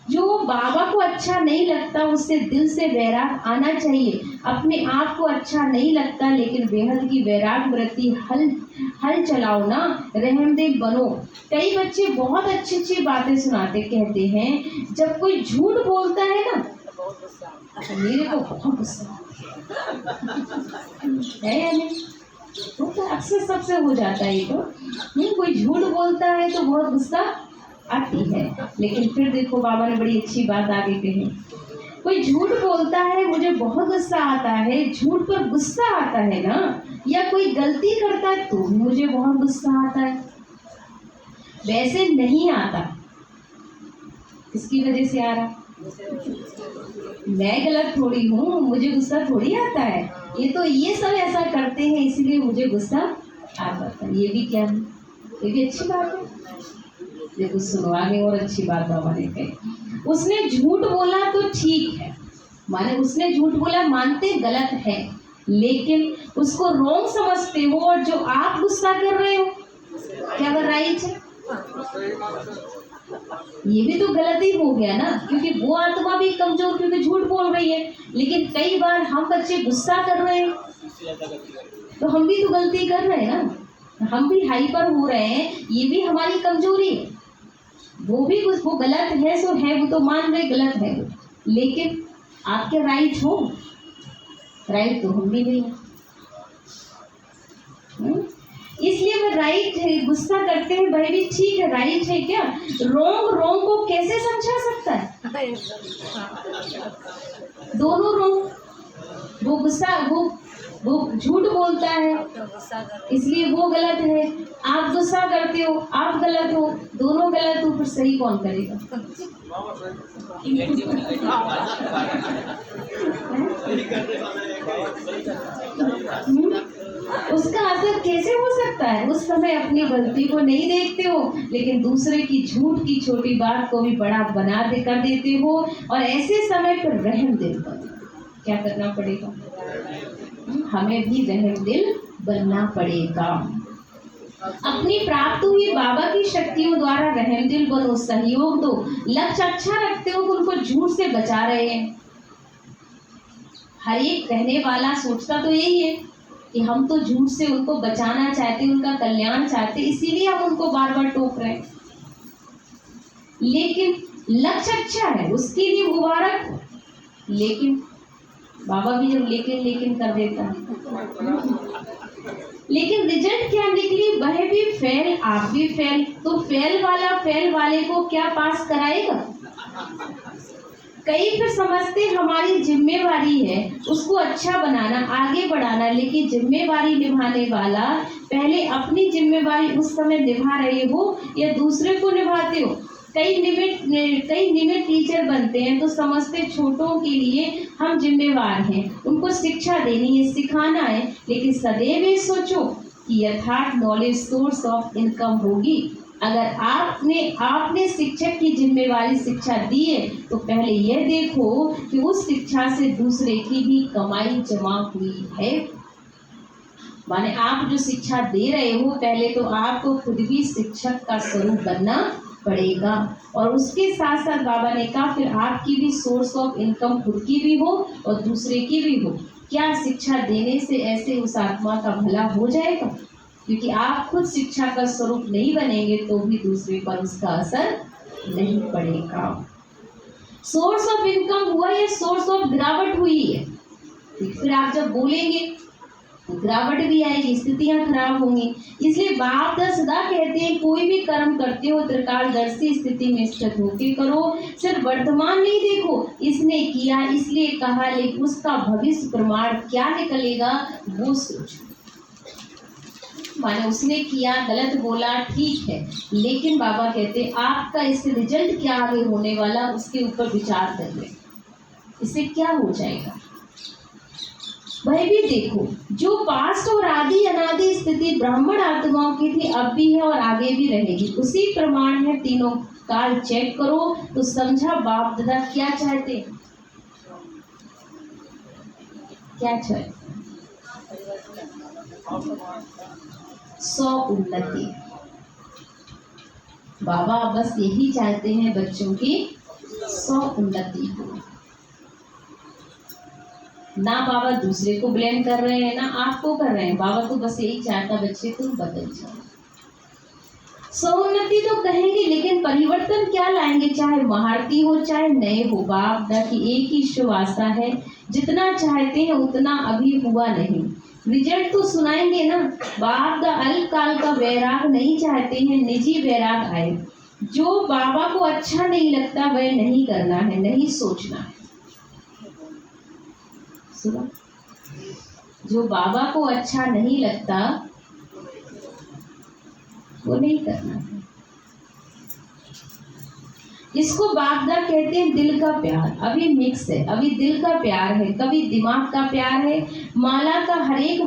Speaker 2: जो बाबा को अच्छा नहीं लगता उससे दिल से वैराग आना चाहिए। अपने आप को अच्छा नहीं लगता लेकिन बेहद की वैराग वृत्ति हल चलाओ ना, रहमदिल बनो। कई बच्चे बहुत अच्छी अच्छी बातें सुनाते, कहते हैं जब कोई झूठ बोलता है ना, मेरे को बहुत गुस्सा है या नहीं? तो अक्सर सबसे हो जाता है ये तो। नहीं, कोई झूठ बोलता है तो बहुत गुस्सा आती है। लेकिन फिर देखो बाबा ने बड़ी अच्छी बात आगे कही, कोई झूठ बोलता है मुझे बहुत गुस्सा आता है, झूठ पर गुस्सा आता है ना, या कोई गलती करता है तो भी मुझे बहुत गुस्सा आता है। वैसे नहीं आता, किसकी वजह से आ रहा? मैं गलत थोड़ी हूँ, मुझे गुस्सा थोड़ी आता है, ये सब ऐसा करते हैं इसीलिए मुझे गुस्सा आ जाता है। ये भी क्या है? ये भी अच्छी बात है। देखो सुनो आगे और अच्छी बात बाबा ने कही, उसने झूठ बोला तो ठीक है, माने उसने झूठ बोला मानते गलत है, लेकिन उसको रोंग समझते हो और जो आप गुस्सा कर रहे हो क्या वो राइट है? ये भी तो गलती हो गया ना, क्योंकि वो आत्मा भी कमजोर क्योंकि झूठ बोल रही है। लेकिन कई बार हम बच्चे गुस्सा कर रहे हैं तो हम भी तो गलती कर रहे हैं ना, हम भी हाइपर हो रहे हैं, ये भी हमारी कमजोरी है। वो भी कुछ वो गलत है सो है, वो तो मान रहे गलत है वो, लेकिन आपके राइट हो, राइट तो हम भी नहीं है। इसलिए वह राइट है, गुस्सा करते हैं भाई भी ठीक है, राइट है क्या? रोंग को कैसे समझा सकता है? दोनों रोंग, वो गुस्सा वो झूठ बोलता है इसलिए वो गलत है, आप गुस्सा करते हो आप गलत हो, दोनों गलत हो, फिर सही कौन करेगा? उसका असर कैसे हो सकता है? उस समय अपनी गलती को नहीं देखते हो, लेकिन दूसरे की झूठ की छोटी बात को भी बड़ा बना कर देते हो, और ऐसे समय पर रहम दिल क्या करना पड़ेगा? हमें भी रहम दिल बनना पड़ेगा। अपनी प्राप्त हुई बाबा की शक्तियों द्वारा रहम दिल बनो, सहयोग दो। लक्ष्य अच्छा रखते हो, उनको झूठ से बचा रहे हैं। हर एक कहने वाला सोचता तो यही है कि हम तो झूठ से उनको बचाना चाहते, उनका कल्याण चाहते, इसीलिए हम उनको बार बार टोक रहे हैं। लेकिन लक्ष्य अच्छा है, उसके लिए मुबारक हो, लेकिन बाबा भी जब लेकिन कर देता है, लेकिन रिजल्ट क्या निकली? वह भी फेल, आप भी फेल। तो फेल वाले को क्या पास कराएगा? कई फिर समझते हमारी जिम्मेवारी है उसको अच्छा बनाना, आगे बढ़ाना, लेकिन जिम्मेवारी निभाने वाला पहले अपनी जिम्मेवारी उस समय निभा रहे हो या दूसरे को निभाते हो। कई निमित टीचर बनते हैं तो समझते छोटों के लिए हम जिम्मेवार हैं, उनको शिक्षा देनी है, सिखाना है, लेकिन सदैव ये सोचो कि यथार्थ नॉलेज सोर्स ऑफ इनकम होगी। अगर आपने शिक्षक की जिम्मेवारी शिक्षा दी है तो पहले यह देखो कि उस शिक्षा से दूसरे की भी कमाई जमा हुई है। माने आप जो शिक्षा दे रहे हो, पहले तो आपको खुद भी शिक्षक का स्वरूप बनना पड़ेगा, और उसके साथ साथ बाबा ने कहा फिर आपकी भी सोर्स ऑफ इनकम खुद की भी हो और दूसरे की भी हो। क्या शिक्षा देने से ऐसे उस आत्मा का भला हो जाएगा? क्योंकि आप खुद शिक्षा का स्वरूप नहीं बनेंगे तो भी दूसरे पर उसका असर नहीं पड़ेगा। सोर्स ऑफ इनकम हुआ या सोर्स ऑफ गिरावट हुई है, फिर आप जब बोलेंगे गिरावट भी आएगी, स्थितियां खराब होंगी। इसलिए बाप सदा कहते हैं कोई भी कर्म करते हो त्रिकालदर्शी स्थिति में स्थित होकर करो, सिर्फ वर्तमान नहीं देखो, इसने किया इसलिए कहा, लेकिन उसका भविष्य प्रमाण क्या निकलेगा वो सोचो। माने उसने किया, गलत बोला, ठीक है, लेकिन बाबा कहते आपका इससे रिजल्ट क्या आगे होने वाला उसके ऊपर विचार कर ले, इससे क्या हो जाएगा वह भी देखो। जो पास्ट और आदि अनादि स्थिति ब्राह्मण आत्माओं की थी अब भी है और आगे भी रहेगी, उसी प्रमाण है। तीनों काल चेक करो तो समझा बाप दादा क्या चाहते, क्या चाहते? 100 उन्नति। बाबा बस यही चाहते हैं बच्चों की 100 उन्नति हो। ना बाबा दूसरे को ब्लेम कर रहे हैं ना आपको कर रहे हैं, बाबा तो बस यही चाहता बच्चे तुम बदल जाओ। 100 उन्नति तो कहेंगे, लेकिन परिवर्तन क्या लाएंगे? चाहे महारती हो चाहे नए हो, बाप दा की एक ही शुभ आशा है, जितना चाहते हैं उतना अभी हुआ नहीं, रिजल्ट तो सुनाएंगे ना। बाप दा अल्पकाल का वैराग नहीं चाहते हैं, निजी वैराग आए। जो बाबा को अच्छा नहीं लगता वह नहीं करना है, नहीं सोचना है। सुनो, जो बाबा को अच्छा नहीं लगता वो नहीं करना है। इसको बाबदा कहते हैं दिल का प्यार। अभी मिक्स है, अभी दिल का प्यार है, कभी दिमाग का प्यार है। माला का हर एक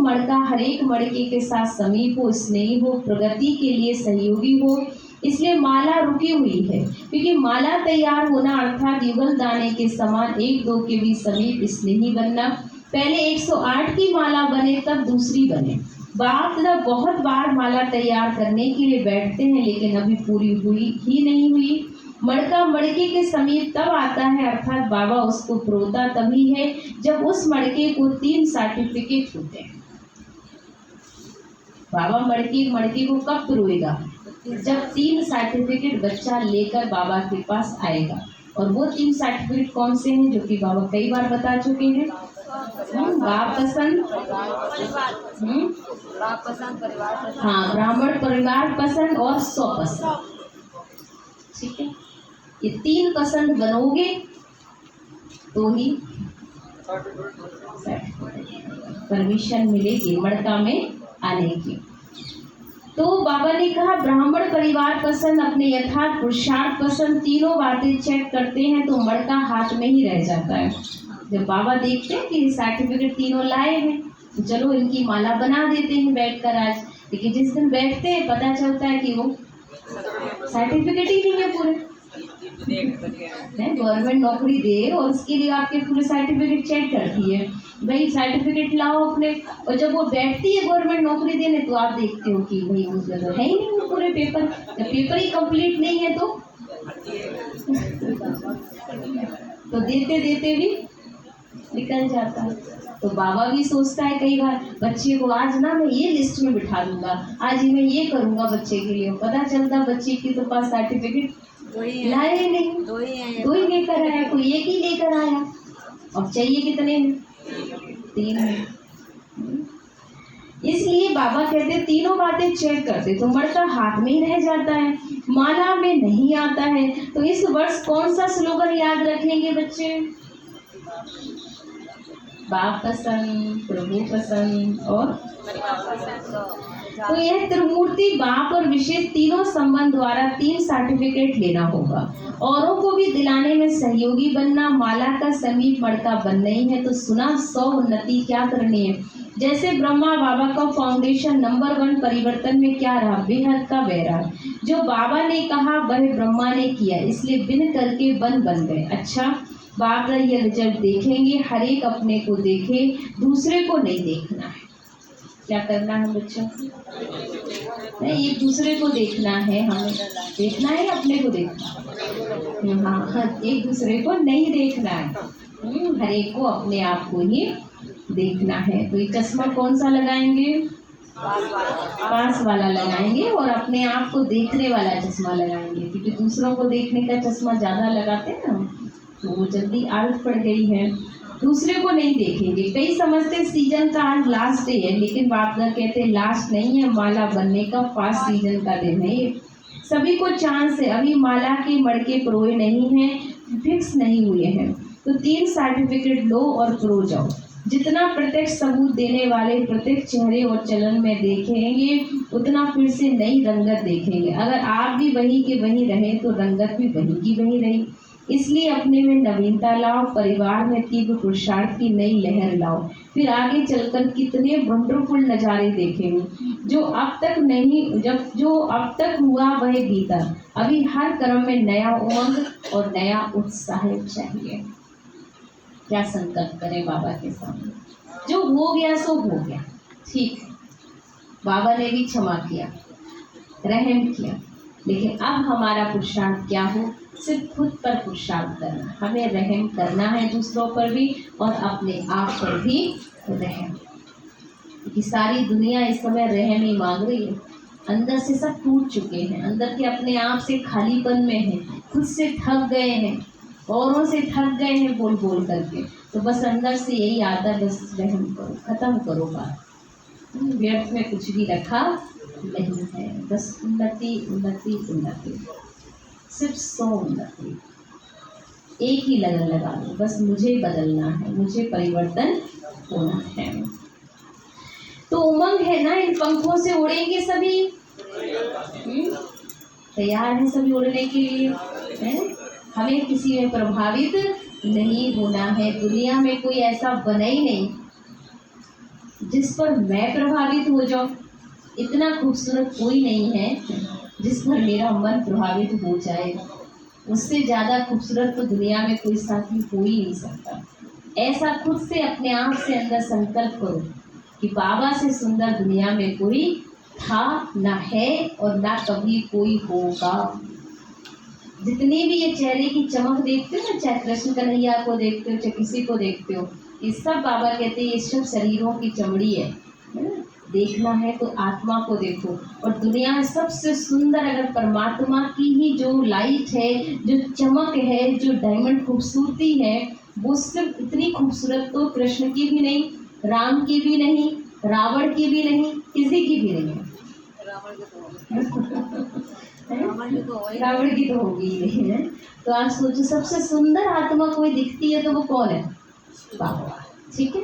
Speaker 2: मड़के के साथ समीप हो, स्नेही हो, प्रगति के लिए सहयोगी हो। इसलिए माला रुकी हुई है, क्योंकि माला तैयार होना अर्थात युगल दाने के समान एक दो के भी समीप स्नेही बनना। पहले 108 की माला बने तब दूसरी बने। बाप दादा बहुत बार माला तैयार करने के लिए बैठते हैं, लेकिन अभी पूरी हुई ही नहीं हुई। मड़का मड़के के समीप तब आता है, अर्थात बाबा उसको प्रोता तभी है जब उस मड़के को 3 सर्टिफिकेट होते हैं। बाबा मड़के को कब प्रोएगा? जब 3 सर्टिफिकेट बच्चा लेकर बाबा के पास आएगा। और वो 3 सर्टिफिकेट कौन से हैं, जो कि बाबा कई बार बता चुके हैं। बाप पसंद, हाँ, ब्राह्मण परिवार पसंद और 100 पसंद। ठीक है, ये 3 पसंद बनोगे तो ही परमिशन मिलेगी मड़का में आने की। तो बाबा ने कहा ब्राह्मण परिवार पसंद, अपने यथार्थ पुरुषार्थ पसंद, तीनों बातें चेक करते हैं तो मड़का हाथ में ही रह जाता है। जब बाबा देखते हैं कि सर्टिफिकेट तीनों लाए हैं तो चलो इनकी माला बना देते हैं बैठकर आज। लेकिन जिस दिन बैठते हैं पता चलता है कि वो सर्टिफिकेट ही नहीं है पूरे। गवर्नमेंट नौकरी दे और उसके लिए आपके पूरे सर्टिफिकेट चेक करती है, भाई सर्टिफिकेट लाओ अपने। और जब वो बैठती है गवर्नमेंट नौकरी देने तो आप देखते हो कि भाई उसमें तो है ही नहीं वो पूरे पेपर। जब पेपर ही कंप्लीट नहीं है तो देते देते भी निकल जाता है। तो बाबा भी सोचता है कई बार बच्चे को आज ना मैं ये लिस्ट में बिठा दूंगा, आज ही मैं ये करूंगा बच्चे के लिए। पता चलता बच्चे के तो पास सर्टिफिकेट लाए नहीं, दो ही लेकर आया, कोई एक ही लेकर आया। अब चाहिए कितने? 3। इसलिए बाबा कहते तीनों बातें चेक करते तो मड़का हाथ में ही रह जाता है, माला में नहीं आता है। तो इस वर्ष कौन सा स्लोगन याद रखेंगे बच्चे? बाप पसंद, प्रभु पसंद और तो यह त्रिमूर्ति बाप और विशेष तीनों संबंध द्वारा 3 सर्टिफिकेट लेना होगा। औरों को भी दिलाने में सहयोगी बनना। माला का समीप मड़का बनना ही है तो सुना 100 उन्नति क्या करनी है। जैसे ब्रह्मा बाबा का फाउंडेशन नंबर 1 परिवर्तन में क्या रहा? बेहद का वैराग। जो बाबा ने कहा वह ब्रह्मा ने किया, इसलिए बिन करके बन गए। अच्छा, बाप ये रिजल्ट देखेंगे, हर एक अपने को देखे, दूसरे को नहीं देखना है। क्या करना है बच्चों? नहीं, एक दूसरे को देखना है, हमें देखना है, अपने को देखना। हाँ, एक दूसरे को नहीं देखना है, हर एक को अपने आप को ही देखना है। तो ये चश्मा कौन सा लगाएंगे? पास वाला लगाएंगे और अपने आप को देखने वाला चश्मा लगाएंगे, क्योंकि दूसरों को देखने का चश्मा ज़्यादा लगाते हैं ना तो वो जल्दी आदत पड़ गई है। दूसरे को नहीं देखेंगे। कई समझते सीजन का आज लास्ट डे है, लेकिन बाप कहते हैं लास्ट नहीं है, माला बनने का फर्स्ट सीजन का दिन है ये। सभी को चांस है, अभी माला के मड़के प्रोए नहीं हैं, फिक्स नहीं हुए हैं तो 3 सर्टिफिकेट लो और प्रो जाओ। जितना प्रत्यक्ष सबूत देने वाले प्रत्येक चेहरे और चलन में देखेंगे उतना फिर से नई रंगत देखेंगे। अगर आप भी वही के वही रहे तो रंगत भी वही की वही रही। इसलिए अपने में नवीनता लाओ, परिवार में तीव्र पुरुषार्थ की नई लहर लाओ, फिर आगे चलकर कितने वंडरफुल नज़ारे देखेंगे। जो अब तक हुआ वह बीता। अभी हर कर्म में नया उमंग और नया उत्साह चाहिए। क्या संकल्प करें बाबा के सामने? जो हो गया सो हो गया, ठीक है। बाबा ने भी क्षमा किया, रहम किया, लेकिन अब हमारा पुरुषार्थ क्या हो? सिर्फ खुद पर पुरुषार्थ करना। हमें रहम करना है दूसरों पर भी और अपने आप पर भी रहम, क्योंकि सारी दुनिया इस समय रहम ही मांग रही है। अंदर से सब टूट चुके हैं, अंदर के अपने आप से खालीपन में हैं, खुद से थक गए हैं, औरों से थक गए हैं बोल बोल करके। तो बस अंदर से यही आता है, बस रहम करो, ख़त्म करो बात। व्यर्थ में कुछ भी रखा नहीं है, बस उन्नति उन्नति उन्नति। सिर्फ 100 उन्नति, एक ही लगन लगा लो, बस मुझे बदलना है, मुझे परिवर्तन होना है। तो उमंग है ना, इन पंखों से उड़ेंगे सभी। तैयार हैं सभी उड़ने के लिए, हैं? हमें किसी में प्रभावित नहीं होना है। दुनिया में कोई ऐसा बना ही नहीं जिस पर मैं प्रभावित हो जाऊं। इतना खूबसूरत कोई नहीं है जिस पर मेरा मन प्रभावित हो जाए। उससे ज़्यादा खूबसूरत तो दुनिया में कोई साथी हो ही नहीं सकता। ऐसा खुद से अपने आप से अंदर संकल्प करो कि बाबा से सुंदर दुनिया में कोई था, ना है और ना कभी कोई होगा। जितनी भी ये चेहरे की चमक देखते हो ना, चाहे कृष्ण कन्हैया को देखते हो, चाहे किसी को देखते हो, ये सब बाबा कहते हैं ये सब शरीरों की चमड़ी है ना? देखना है तो आत्मा को देखो। और दुनिया में सबसे सुंदर अगर परमात्मा की ही जो लाइट है, जो चमक है, जो डायमंड खूबसूरती है, वो सिर्फ इतनी खूबसूरत तो कृष्ण की भी नहीं, राम की भी नहीं, रावण की भी नहीं, किसी की भी नहीं है। रावण की तो होगी ही नहीं है। तो आप सोचो सबसे सुंदर आत्मा कोई दिखती है तो वो कौन है? बाबा। ठीक है,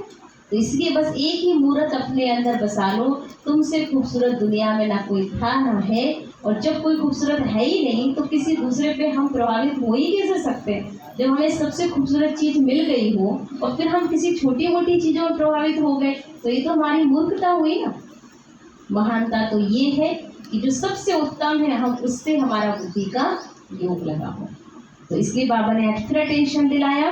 Speaker 2: तो इसलिए बस एक ही मूर्त अपने अंदर बसा लो। तुमसे खूबसूरत दुनिया में ना कोई था ना है, और जब कोई खूबसूरत है ही नहीं तो किसी दूसरे पे हम प्रभावित हो ही कैसे सकते हैं? जब हमें सबसे खूबसूरत चीज मिल गई हो और फिर हम किसी छोटी मोटी चीजों में प्रभावित हो गए तो ये तो हमारी मूर्खता हुई ना। महानता तो ये है कि जो सबसे उत्तम है हम उससे हमारा बुद्धि का योग लगा हो। तो इसलिए बाबा ने एक्स्ट्रा टेंशन दिलाया,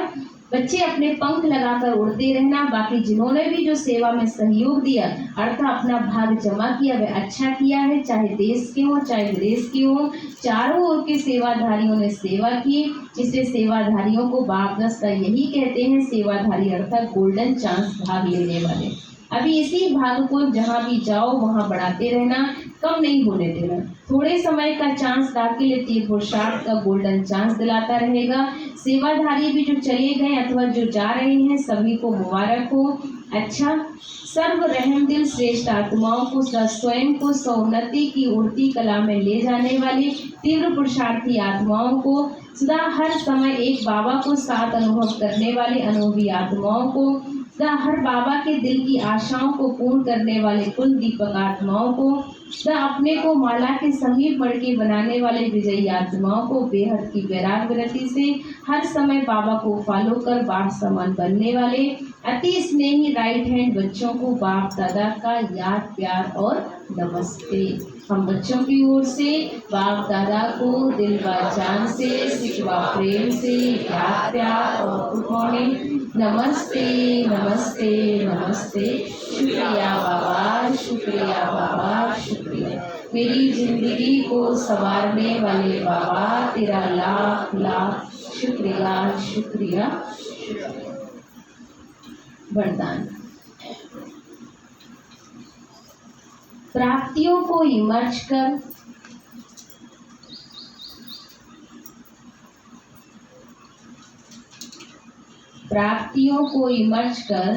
Speaker 2: बच्चे अपने पंख लगाकर उड़ते रहना। बाकी जिन्होंने भी जो सेवा में सहयोग दिया अर्थात अपना भाग जमा किया वह अच्छा किया है, चाहे देश के हो चाहे विदेश के हो। चारों ओर के सेवाधारियों ने सेवा की। इसलिए सेवाधारियों को बाप दस्ता यही कहते हैं, सेवाधारी अर्थात गोल्डन चांस भाग लेने वाले। अभी इसी भाग को जहाँ भी जाओ वहाँ बढ़ाते रहना, कम नहीं होने देना। थोड़े समय का चांस दाखिल पुरुषार्थ का गोल्डन चांस दिलाता रहेगा। सेवाधारी भी जो चले गए अथवा जो जा रहे हैं सभी को मुबारक हो। अच्छा, सर्व रहमदिल श्रेष्ठ आत्माओं को स्वयं को सौन्नति की उड़ती कला में ले जाने वाली तीव्र पुरुषार्थी आत्माओं को, सदा हर समय एक बाबा को साथ अनुभव करने वाली अनुभवी आत्माओं को, सदा हर बाबा के दिल की आशाओं को पूर्ण करने वाले कुल दीपक आत्माओं को, सदा अपने को माला के समीप मड़के बनाने वाले विजयी आत्माओं को, बेहद की वैराग वृत्ति से हर समय बाबा को फॉलो कर बाप समान बनने वाले अति स्नेही राइट हैंड बच्चों को बाप दादा का याद प्यार और नमस्ते। हम बच्चों की ओर से बाप दादा को दिल व जान से सिखवा प्रेम से याद प्यार और गुड मॉर्निंग, नमस्ते नमस्ते नमस्ते। शुक्रिया बाबा, शुक्रिया बाबा, शुक्रिया। मेरी जिंदगी को संवारने वाले बाबा तेरा लाख लाख शुक्रिया शुक्रिया शुक्रिया। वरदान, प्राप्तियों को इमर्ज कर प्राप्तियों को इमर्ज कर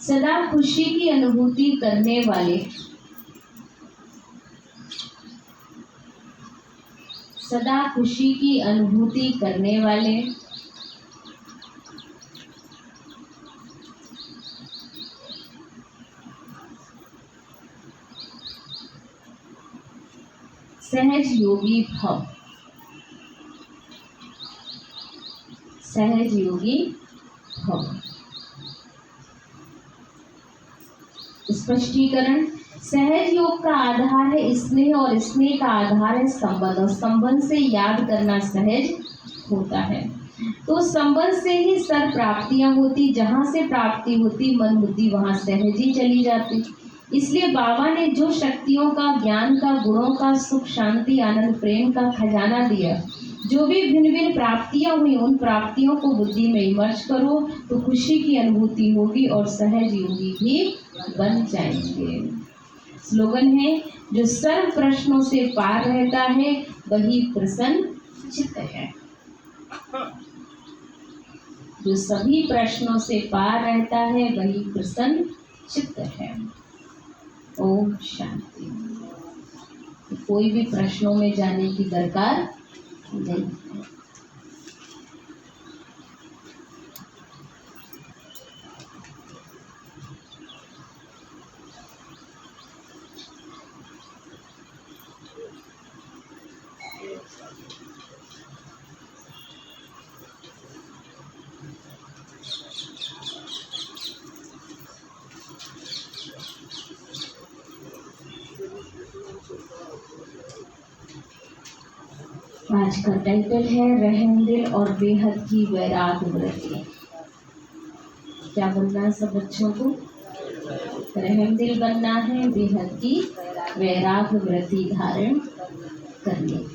Speaker 2: सदा खुशी की अनुभूति करने वाले, सदा खुशी की अनुभूति करने वाले, सहज योगी भव, सहज योगी भव। स्पष्टीकरण, सहज योग का आधार है स्नेह और स्नेह का आधार है संबंध, और संबंध से याद करना सहज होता है। तो संबंध से ही सर्व प्राप्तियां होती, जहाँ से प्राप्ति होती मन बुद्धि वहाँ सहज ही चली जाती। इसलिए बाबा ने जो शक्तियों का, ज्ञान का, गुणों का, सुख शांति आनंद प्रेम का खजाना दिया, जो भी भिन्न भिन्न प्राप्तियां हुई उन प्राप्तियों को बुद्धि में इमर्ज करो तो खुशी की अनुभूति होगी और सहज योगी भी बन जाएंगे। स्लोगन है, जो सर्व प्रश्नों से पार रहता है वही प्रसन्न चित्त है। जो सभी प्रश्नों से पार रहता है वही प्रसन्न चित्त है। ओम शांति। कोई भी प्रश्नों में जाने की दरकार नहीं। आज का टाइटल है रहमदिल और बेहद की वैराग व्रती। क्या बनना है सब बच्चों को? रहमदिल बनना है, बेहद की वैराग व्रती धारण करनी।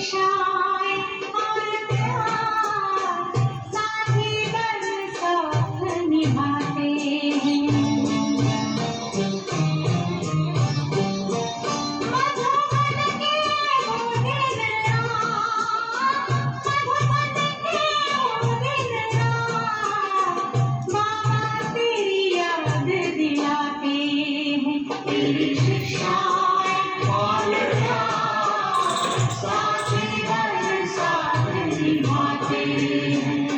Speaker 4: शिक्षाएं और प्यार साथी बन साथ निभाते हैं। मधुबन के वो दिन रात, मधुबन के वो दिन रात, बाबा तेरी याद दिलाते हैं। तेरी शिक्षाएं और प्यार साथी बन साथ निभाते हैं।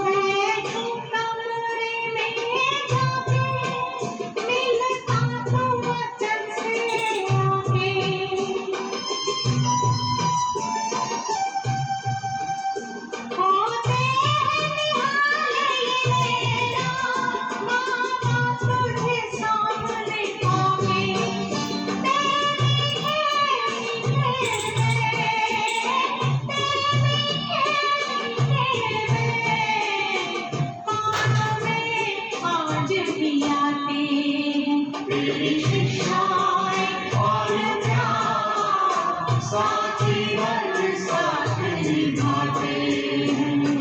Speaker 4: बैठूं कमरे में जाके, मिलता तो वचन से आके। होते हैं निहाले ये नैना, बाबा तुझे सामने पाके। तेरे मीठे कानों में आज भी आते हैं। तेरी शिक्षाएं और प्यार साथी बन साथ निभाते हैं।